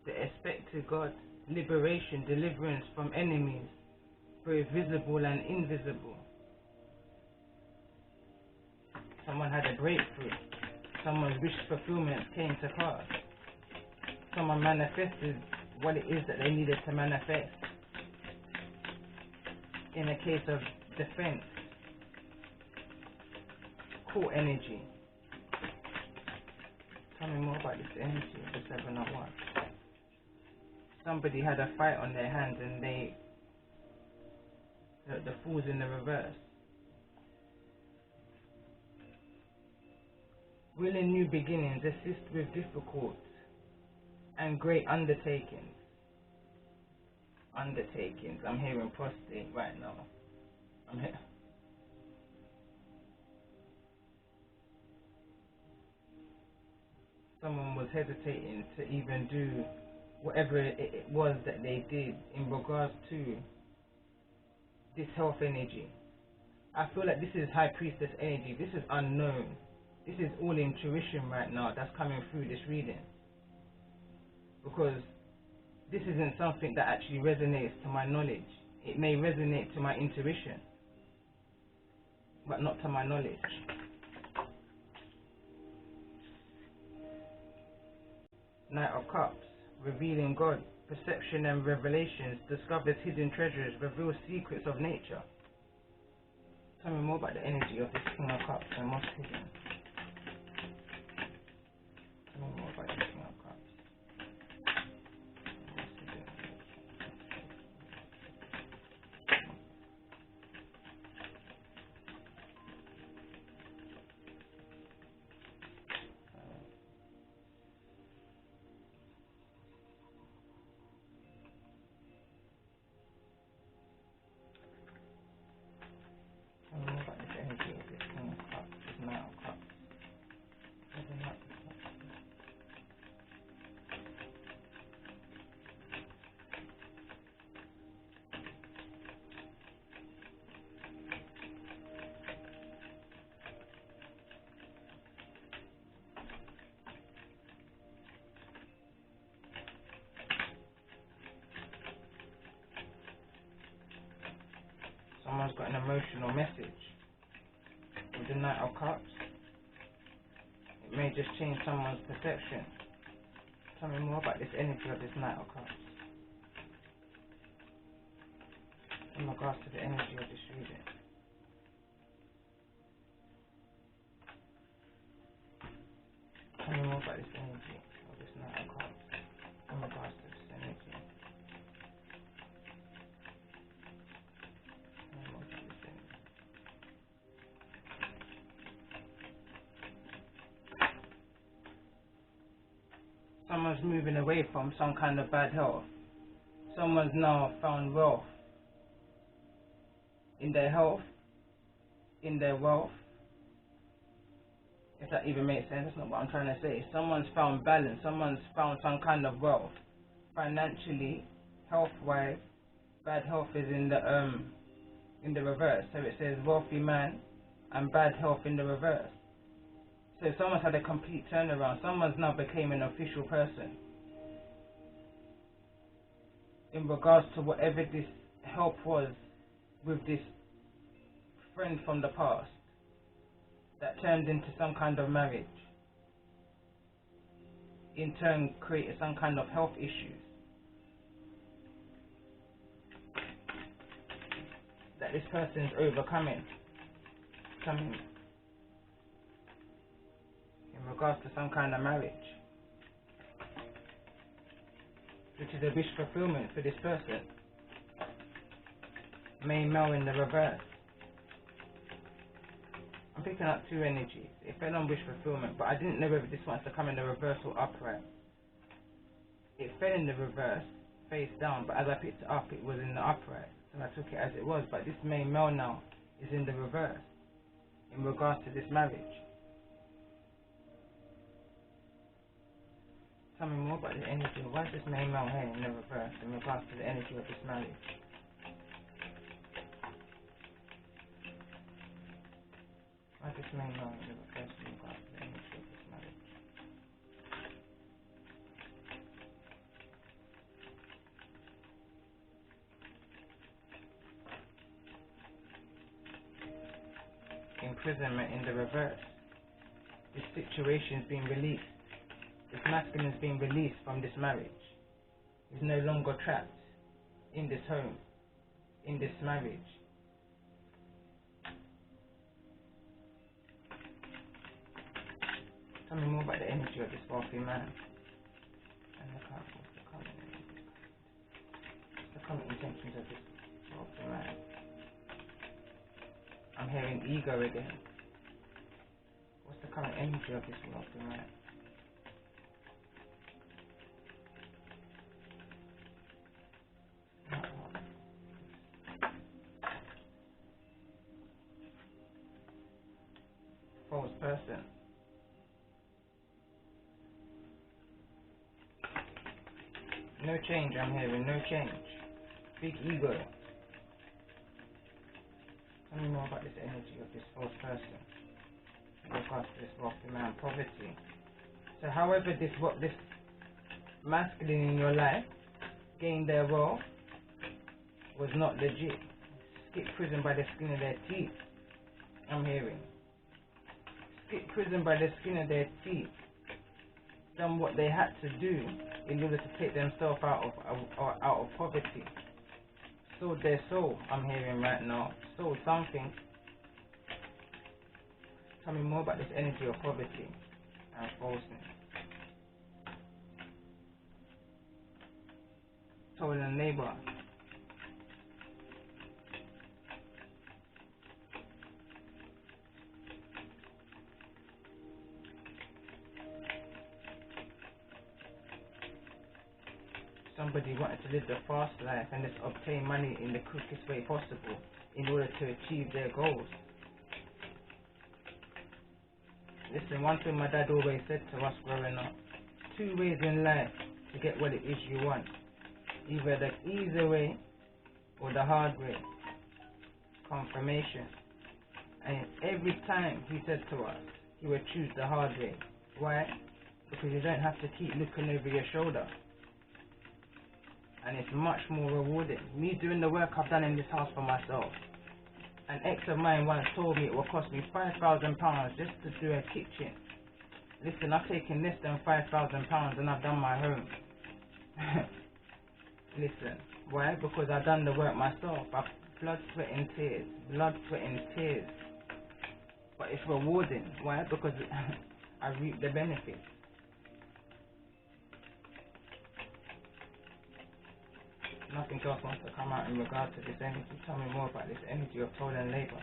The expected God. Liberation, deliverance from enemies, both visible and invisible. Someone had a breakthrough. Someone's wish fulfillment came to pass. Someone manifested what it is that they needed to manifest. In a case of defense, court energy. Tell me more about this energy of the Seven of Wands. Somebody had a fight on their hands and the Fool's in the reverse. Will in new beginnings assist with difficult and great undertakings. I'm hearing prostate right now. I'm here. Someone was hesitating to even do whatever it was that they did in regards to this health energy. I feel like this is High Priestess energy. This is unknown. This is all intuition right now that's coming through this reading. Because this isn't something that actually resonates to my knowledge. It may resonate to my intuition, but not to my knowledge. Knight of Cups. Revealing God, perception and revelations, discovers hidden treasures, reveals secrets of nature. Tell me more about the energy of this King of Cups and what's hidden. Tell me more about this King of Cups. Someone's got an emotional message with the Knight of Cups. It may just change someone's perception. Tell me more about this energy of this Knight of Cups in regards to the energy of this reading. Tell me more about this energy of this Knight of Cups in regards to this energy. Someone's moving away from some kind of bad health. Someone's now found wealth in their health, in their wealth. If that even makes sense, that's not what I'm trying to say. Someone's found balance. Someone's found some kind of wealth. Financially, health-wise, bad health is in the reverse. So it says wealthy man and bad health in the reverse. So someone's had a complete turnaround. Someone's now became an official person. In regards to whatever this help was with this friend from the past that turned into some kind of marriage, in turn created some kind of health issues that this person's overcoming. In regards to some kind of marriage, which is a wish fulfillment for this person. Main male in the reverse. I'm picking up two energies. It fell on wish fulfillment, but I didn't know whether this wants to come in the reverse or upright. It fell in the reverse, face down, but as I picked it up, it was in the upright. So I took it as it was, but this main male now is in the reverse in regards to this marriage. Tell me more about the energy. Why is this main male here in the reverse in regards to the energy of this marriage? Why is this main male in the reverse in regards to the energy of this marriage? imprisonment in the reverse. This situation is being released. This masculine is being released from this marriage. He's no longer trapped in this home, in this marriage. Tell me more about the energy of this wealthy man. And the current intentions of this wealthy man. I'm hearing ego again. What's the current energy of this wealthy man? False person. No change, I'm hearing, no change. Big ego. Tell me more about this energy of this false person. In regards to this wealthy man, poverty. So however this masculine in your life gained their wealth was not legit. Skip prison by the skin of their teeth. I'm hearing. Skip prison by the skin of their teeth. Done what they had to do in order to take themselves out of poverty. Sold their soul, I'm hearing right now. Sold something. Tell me more about this energy of poverty and falseness. Stolen labor. Somebody wanted to live the fast life and just obtain money in the quickest way possible in order to achieve their goals. Listen, one thing my dad always said to us growing up: 2 ways in life to get what it is you want. Either the easy way or the hard way. Confirmation. And every time he said to us, he would choose the hard way. Why? Because you don't have to keep looking over your shoulder. And it's much more rewarding. Me doing the work I've done in this house for myself. An ex of mine once told me it will cost me £5,000 just to do a kitchen. Listen, I've taken less than £5,000 and I've done my home. Listen, why? Because I've done the work myself. Blood, sweat and tears. Blood, sweat and tears. But it's rewarding. Why? Because I reap the benefits. Nothing else wants to come out in regard to this energy. Tell me more about this energy of toil and labor.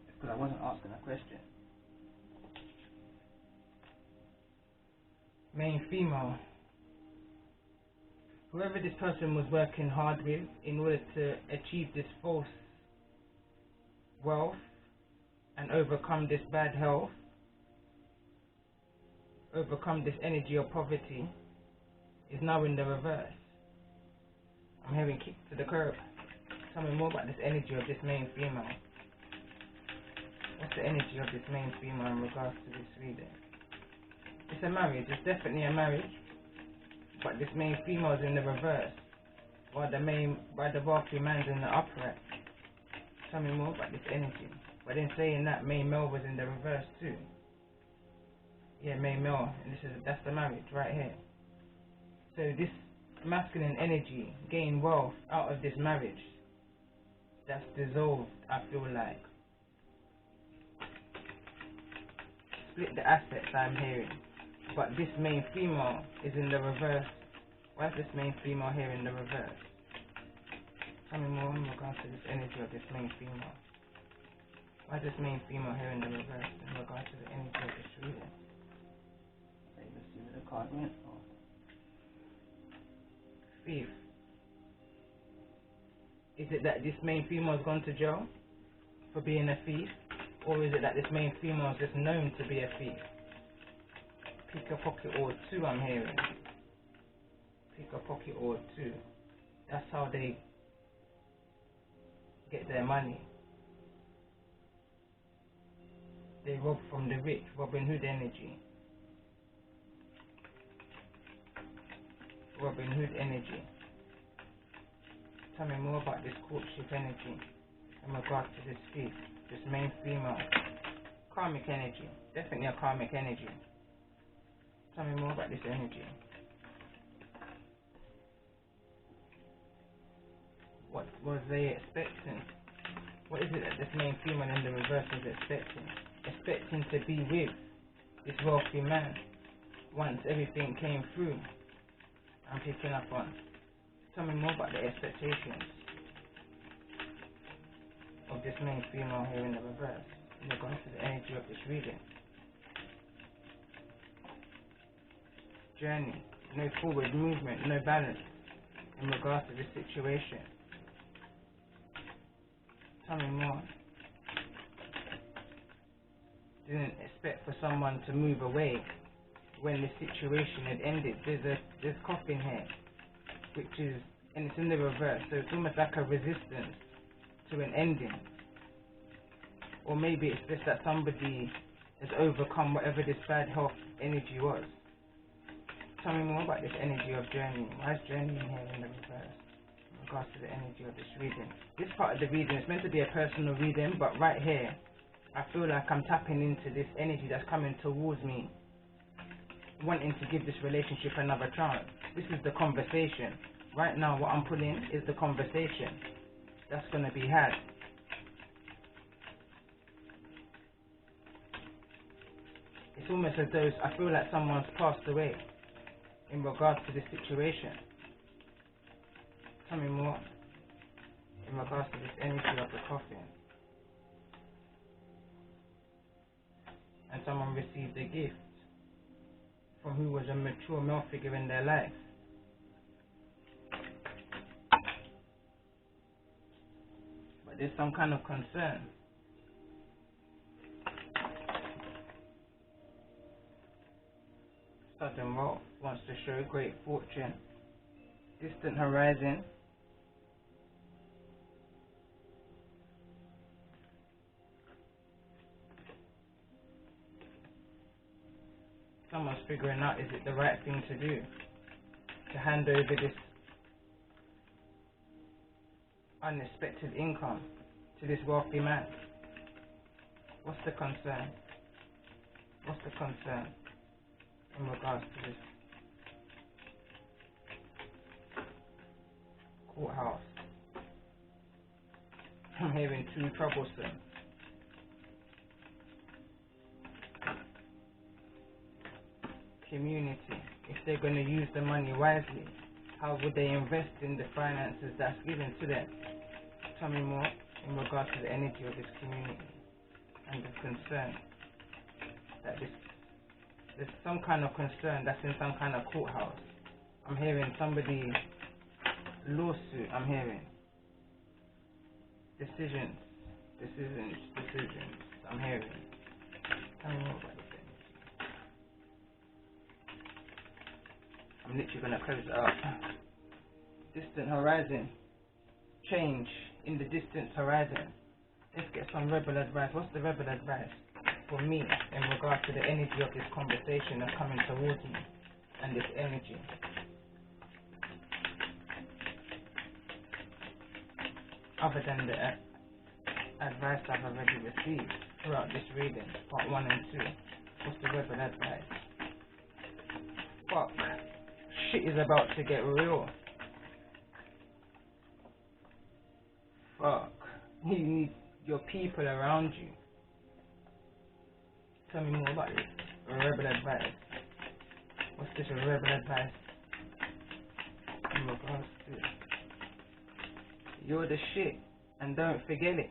Because I wasn't asking a question. Main female. Whoever this person was working hard with in order to achieve this false wealth and overcome this bad health, overcome this energy of poverty, is now in the reverse. I'm hearing kick to the curb. Tell me more about this energy of this main female. What's the energy of this main female in regards to this reading? It's a marriage. It's definitely a marriage. But this main female is in the reverse, while the wealthy man's in the upright. Tell me more about this energy. But then saying that main male was in the reverse too. Yeah, main male, and that's the marriage right here. So this masculine energy gained wealth out of this marriage that's dissolved, I feel like. Split the assets, I'm hearing. But this main female is in the reverse. Why is this main female here in the reverse? Tell me more in regards to this energy of this main female. Why is this main female here in the reverse in regards to the energy of this reading? Okay, let's see where the card went. Thief. Is it that this main female has gone to jail for being a thief? Or is it that this main female is just known to be a thief? Pick a pocket or two, I'm hearing. Pick a pocket or two. That's how they get their money. They rob from the rich, Robin Hood energy. Robin Hood energy. Tell me more about this courtship energy in regards to this thief, this main female. Karmic energy. Definitely a karmic energy. Tell me more about this energy. What was they expecting? What is it that this main female in the reverse was expecting? Expecting to be with this wealthy man once everything came through. I'm picking up on. Tell me more about the expectations of this main female here in the reverse in regards to the energy of this reading. Journey, no forward movement, no balance in regards to this situation. Tell me more. Didn't expect for someone to move away when the situation had ended. There's coffin here, which is, and it's in the reverse, so it's almost like a resistance to an ending. Or maybe it's just that somebody has overcome whatever this bad health energy was. Tell me more about this energy of journey. Why is journey in here in the reverse in regards to the energy of this reading? This part of the reading is meant to be a personal reading, but right here I feel like I'm tapping into this energy that's coming towards me, wanting to give this relationship another chance. This is the conversation. Right now what I'm pulling is the conversation that's going to be had. It's almost as though I feel like someone's passed away in regards to this situation. Tell me more in regards to this energy of the coffin. And someone received a gift from who was a mature male figure in their life. But there's some kind of concern. Sudden wealth wants to show great fortune. Distant horizon. Someone's figuring out, is it the right thing to do to hand over this unexpected income to this wealthy man? What's the concern? What's the concern in regards to this courthouse? I'm hearing too troublesome. Community. If they're going to use the money wisely, how would they invest in the finances that's given to them? Tell me more in regards to the energy of this community and the concern that there's some kind of concern that's in some kind of courthouse. I'm hearing somebody lawsuit. I'm hearing decisions. I'm hearing. Tell me more about this. I'm literally going to close it up. Distant horizon. Change in the distant horizon. Let's get some rebel advice. What's the rebel advice for me in regards to the energy of this conversation that's coming towards me and this energy? Other than the advice I've already received throughout this reading, part 1 and 2. What's the rebel advice? Fuck. Shit is about to get real. Fuck. You need your people around you. Tell me more about this. Rebel advice. What's this rebel advice in regards to? You're the shit and don't forget it.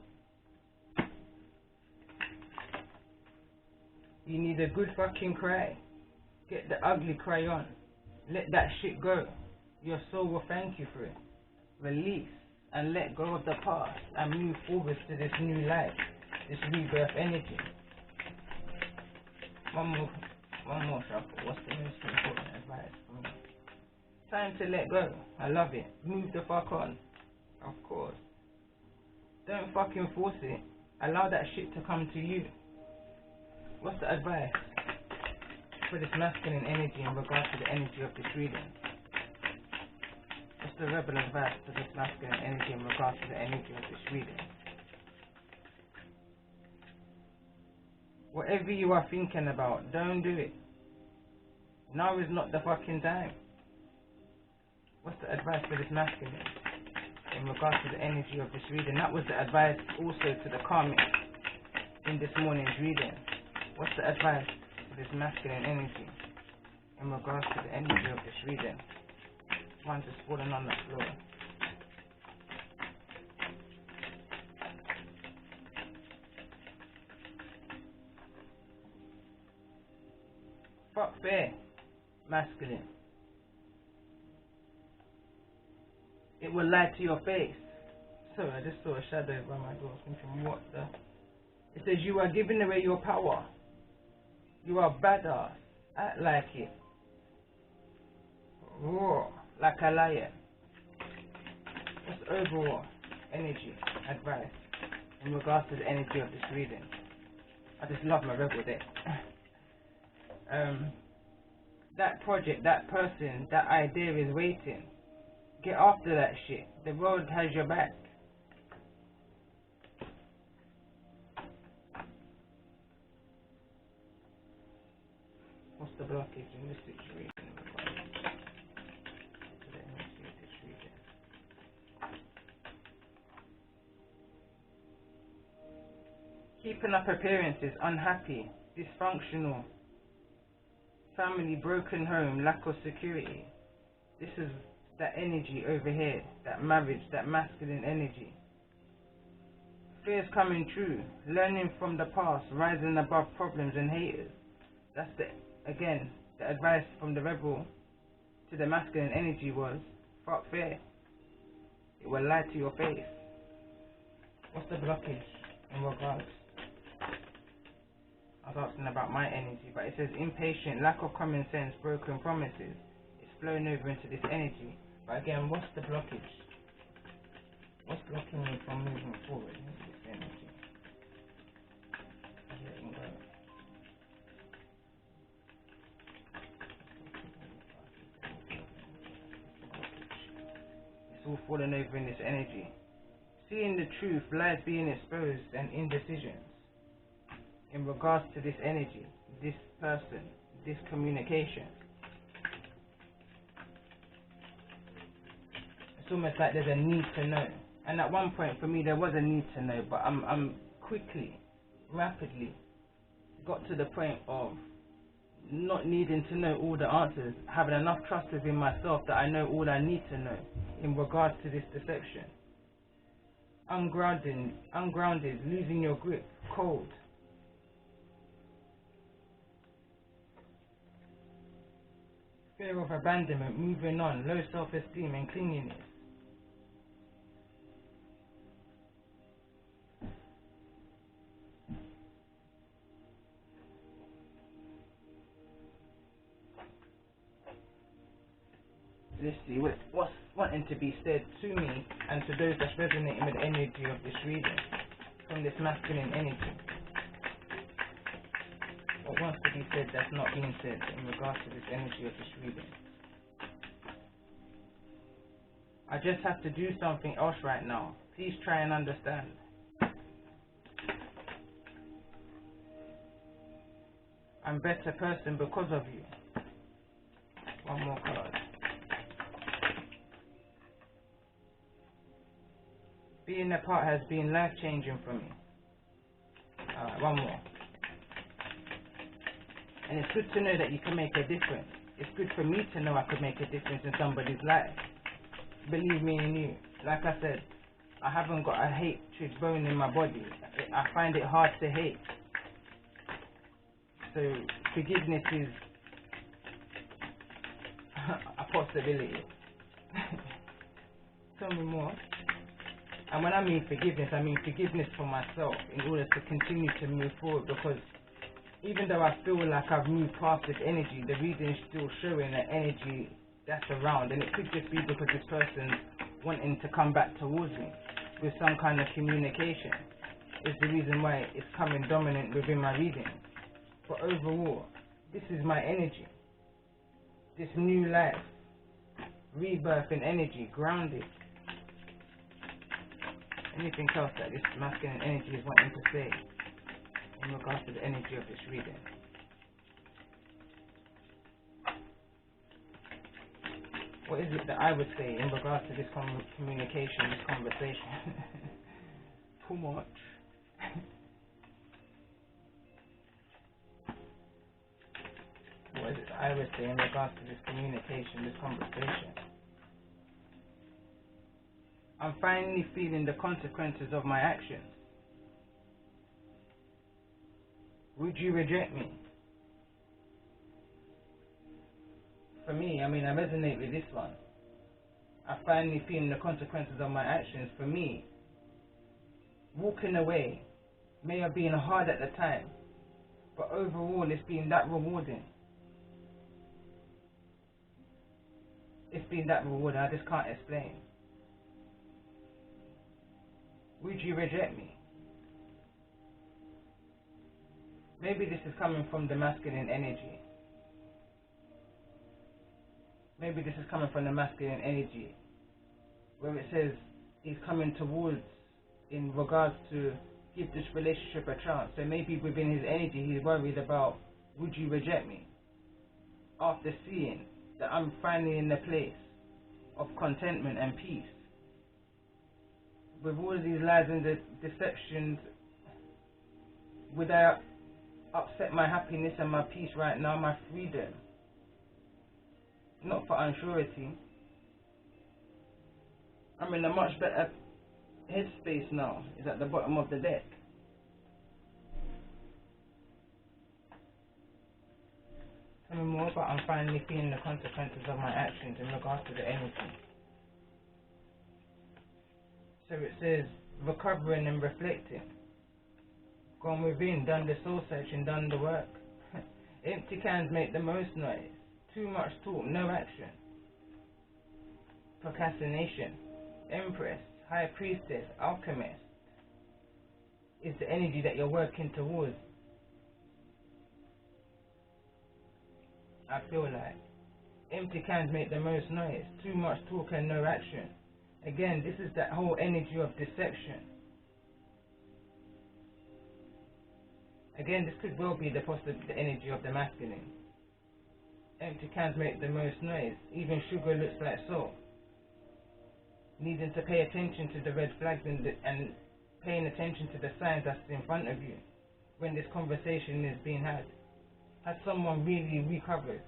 You need a good fucking cry. Get the ugly cry on. Let that shit go. Your soul will thank you for it. Release and let go of the past and move forward to this new life, this rebirth energy. One more shuffle. What's the most important advice for me? Time to let go. I love it. Move the fuck on. Of course. Don't fucking force it. Allow that shit to come to you. What's the advice for this masculine energy in regards to the energy of this reading? What's the rebel advice for this masculine energy in regards to the energy of this reading? Whatever you are thinking about, don't do it. Now is not the fucking time. What's the advice for this masculine in regards to the energy of this reading? That was the advice also to the karmic in this morning's reading. What's the advice for this masculine energy in regards to the energy of this reading? Mine's just falling on the floor. Fuck fair, masculine. It will lie to your face. Sorry, I just saw a shadow by my door. Thinking, what the? It says you are giving away your power. You are badass. Act like it. Roar like a lion. What's overall energy advice in regards to the energy of this reading? I just love my rebel deck. That project, that person, that idea is waiting. Get after that shit. The world has your back. What's the blockage in this situation? Keeping up appearances, unhappy, dysfunctional, family, broken home, lack of security. This is that energy over here, that marriage, that masculine energy. Fears coming true, learning from the past, rising above problems and haters. That's again, the advice from the rebel to the masculine energy was, fuck fear. It will lie to your face. What's the blockage in regards? I was asking about my energy, but it says impatient, lack of common sense, broken promises. It's flowing over into this energy. But again, what's the blockage? What's blocking me from moving forward into this energy? I'm letting go. It's all falling over in this energy. Seeing the truth, lies being exposed, and indecisions. In regards to this energy, this person, this communication. It's almost like there's a need to know. And at one point for me there was a need to know, but I'm quickly, rapidly got to the point of not needing to know all the answers, having enough trust within myself that I know all I need to know in regards to this deception. Ungrounded, losing your grip, cold. Fear of abandonment, moving on, low self-esteem and clinginess. Let's see what's wanting to be said to me and to those that's resonating with the energy of this reading from this masculine energy. What wants to be said that's not being said in regards to this energy of this reading. I just have to do something else right now. Please try and understand. I'm a better person because of you. One more card. Being apart has been life-changing for me. Alright, one more. And it's good to know that you can make a difference. It's good for me to know I could make a difference in somebody's life. Believe me in you. Like I said, I haven't got a hatred bone in my body. I find it hard to hate. So forgiveness is a possibility. Tell me more. And when I mean forgiveness for myself in order to continue to move forward, because even though I feel like I've moved past this energy, the reading is still showing the energy that's around, and it could just be because this person's wanting to come back towards me with some kind of communication is the reason why it's coming dominant within my reading. But overall, this is my energy, this new life, rebirth in energy, grounded. Anything else that this masculine energy is wanting to say in regards to the energy of this reading. What is it that I would say in regards to this communication, this conversation? Too much. What is it that I would say in regards to this communication, this conversation? I'm finally feeling the consequences of my actions. Would you reject me? For me, I resonate with this one. I'm finally feeling the consequences of my actions. For me, walking away may have been hard at the time, but overall it's been that rewarding. It's been that rewarding, I just can't explain. Would you reject me? Maybe this is coming from the masculine energy. Maybe this is coming from the masculine energy, where it says he's coming towards in regards to give this relationship a chance. So maybe within his energy he's worried about, would you reject me? After seeing that I'm finally in the place of contentment and peace. With all of these lies and deceptions, would I upset my happiness and my peace right now, my freedom? Not for unsurety. I'm in a much better headspace now. It's at the bottom of the deck. Tell me more about I'm finally feeling the consequences of my actions in regards to the energy. So it says, recovering and reflecting. Gone within, done the soul searching, done the work. Empty cans make the most noise. Too much talk, no action. Procrastination. Empress. Highpriestess. Alchemist. Is the energy that you're working towards. I feel like empty cans make the most noise. Too much talk and no action. Again, this is that whole energy of deception. Again, this could well be the energy of the masculine. Empty cans make the most noise. Even sugar looks like salt. Needing to pay attention to the red flags and paying attention to the signs that's in front of you when this conversation is being had. Has someone really recovered?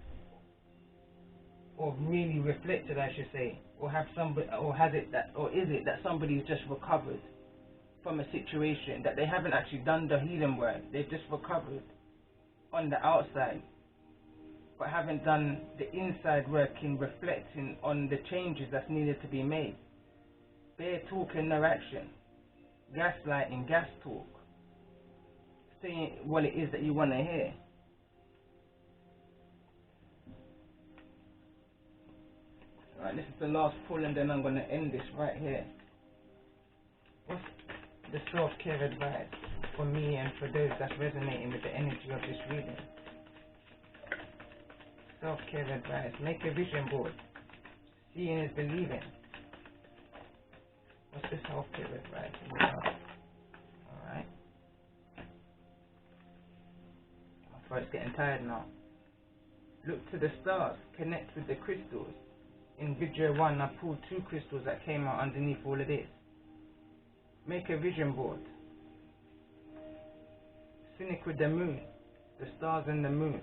Or really reflected, I should say? Or is it that somebody's just recovered from a situation that they haven't actually done the healing work? They've just recovered on the outside, but haven't done the inside work in reflecting on the changes that's needed to be made. Bare talk and no action. Gaslighting, gas talk. Saying what it is that you want to hear. Alright, this is the last pull and then I'm going to end this right here. What's the self-care advice for me and for those that's resonating with the energy of this reading? Self-care advice. Make a vision board. Seeing is believing. What's the self-care advice? Alright. My throat's getting tired now. Look to the stars. Connect with the crystals. In video 1, I pulled 2 crystals that came out underneath all of this. Make a vision board. Sync with the moon. The stars and the moon.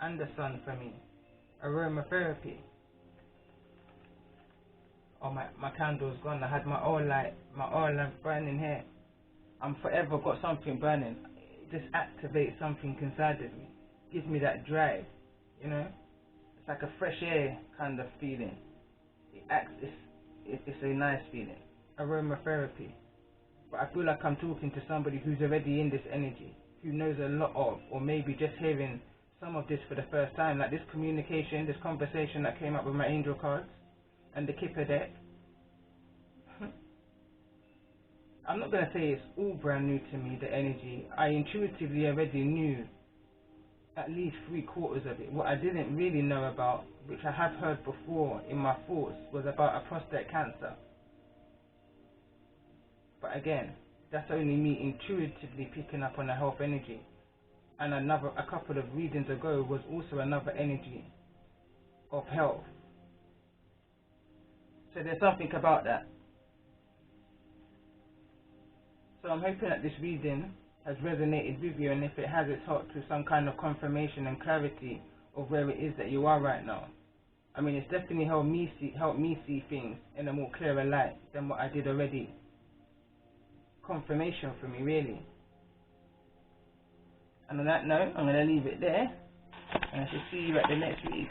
And the sun for me. Aromatherapy. Oh, my candle's gone. I had my oil lamp burning here. I'm forever got something burning. It just activates something inside of me. Gives me that drive, you know? It's like a fresh air kind of feeling. It's a nice feeling. Aromatherapy. But I feel like I'm talking to somebody who's already in this energy, who knows a lot of, or maybe just hearing some of this for the first time, like this communication, this conversation that came up with my angel cards and the Kipper deck. I'm not going to say it's all brand new to me, the energy. I intuitively already knew at least 3/4 of it. What I didn't really know about, which I have heard before in my thoughts, was about a prostate cancer. But again, That's only me intuitively picking up on a health energy. And a couple of readings ago was also another energy of health. So there's something about that. So I'm hoping that this reading has resonated with you, and if it has, it's helped with some kind of confirmation and clarity of where it is that you are right now. I mean, it's definitely helped me see things in a more clearer light than what I did already. Confirmation for me, really. And on that note, I'm going to leave it there, and I shall see you at the next week.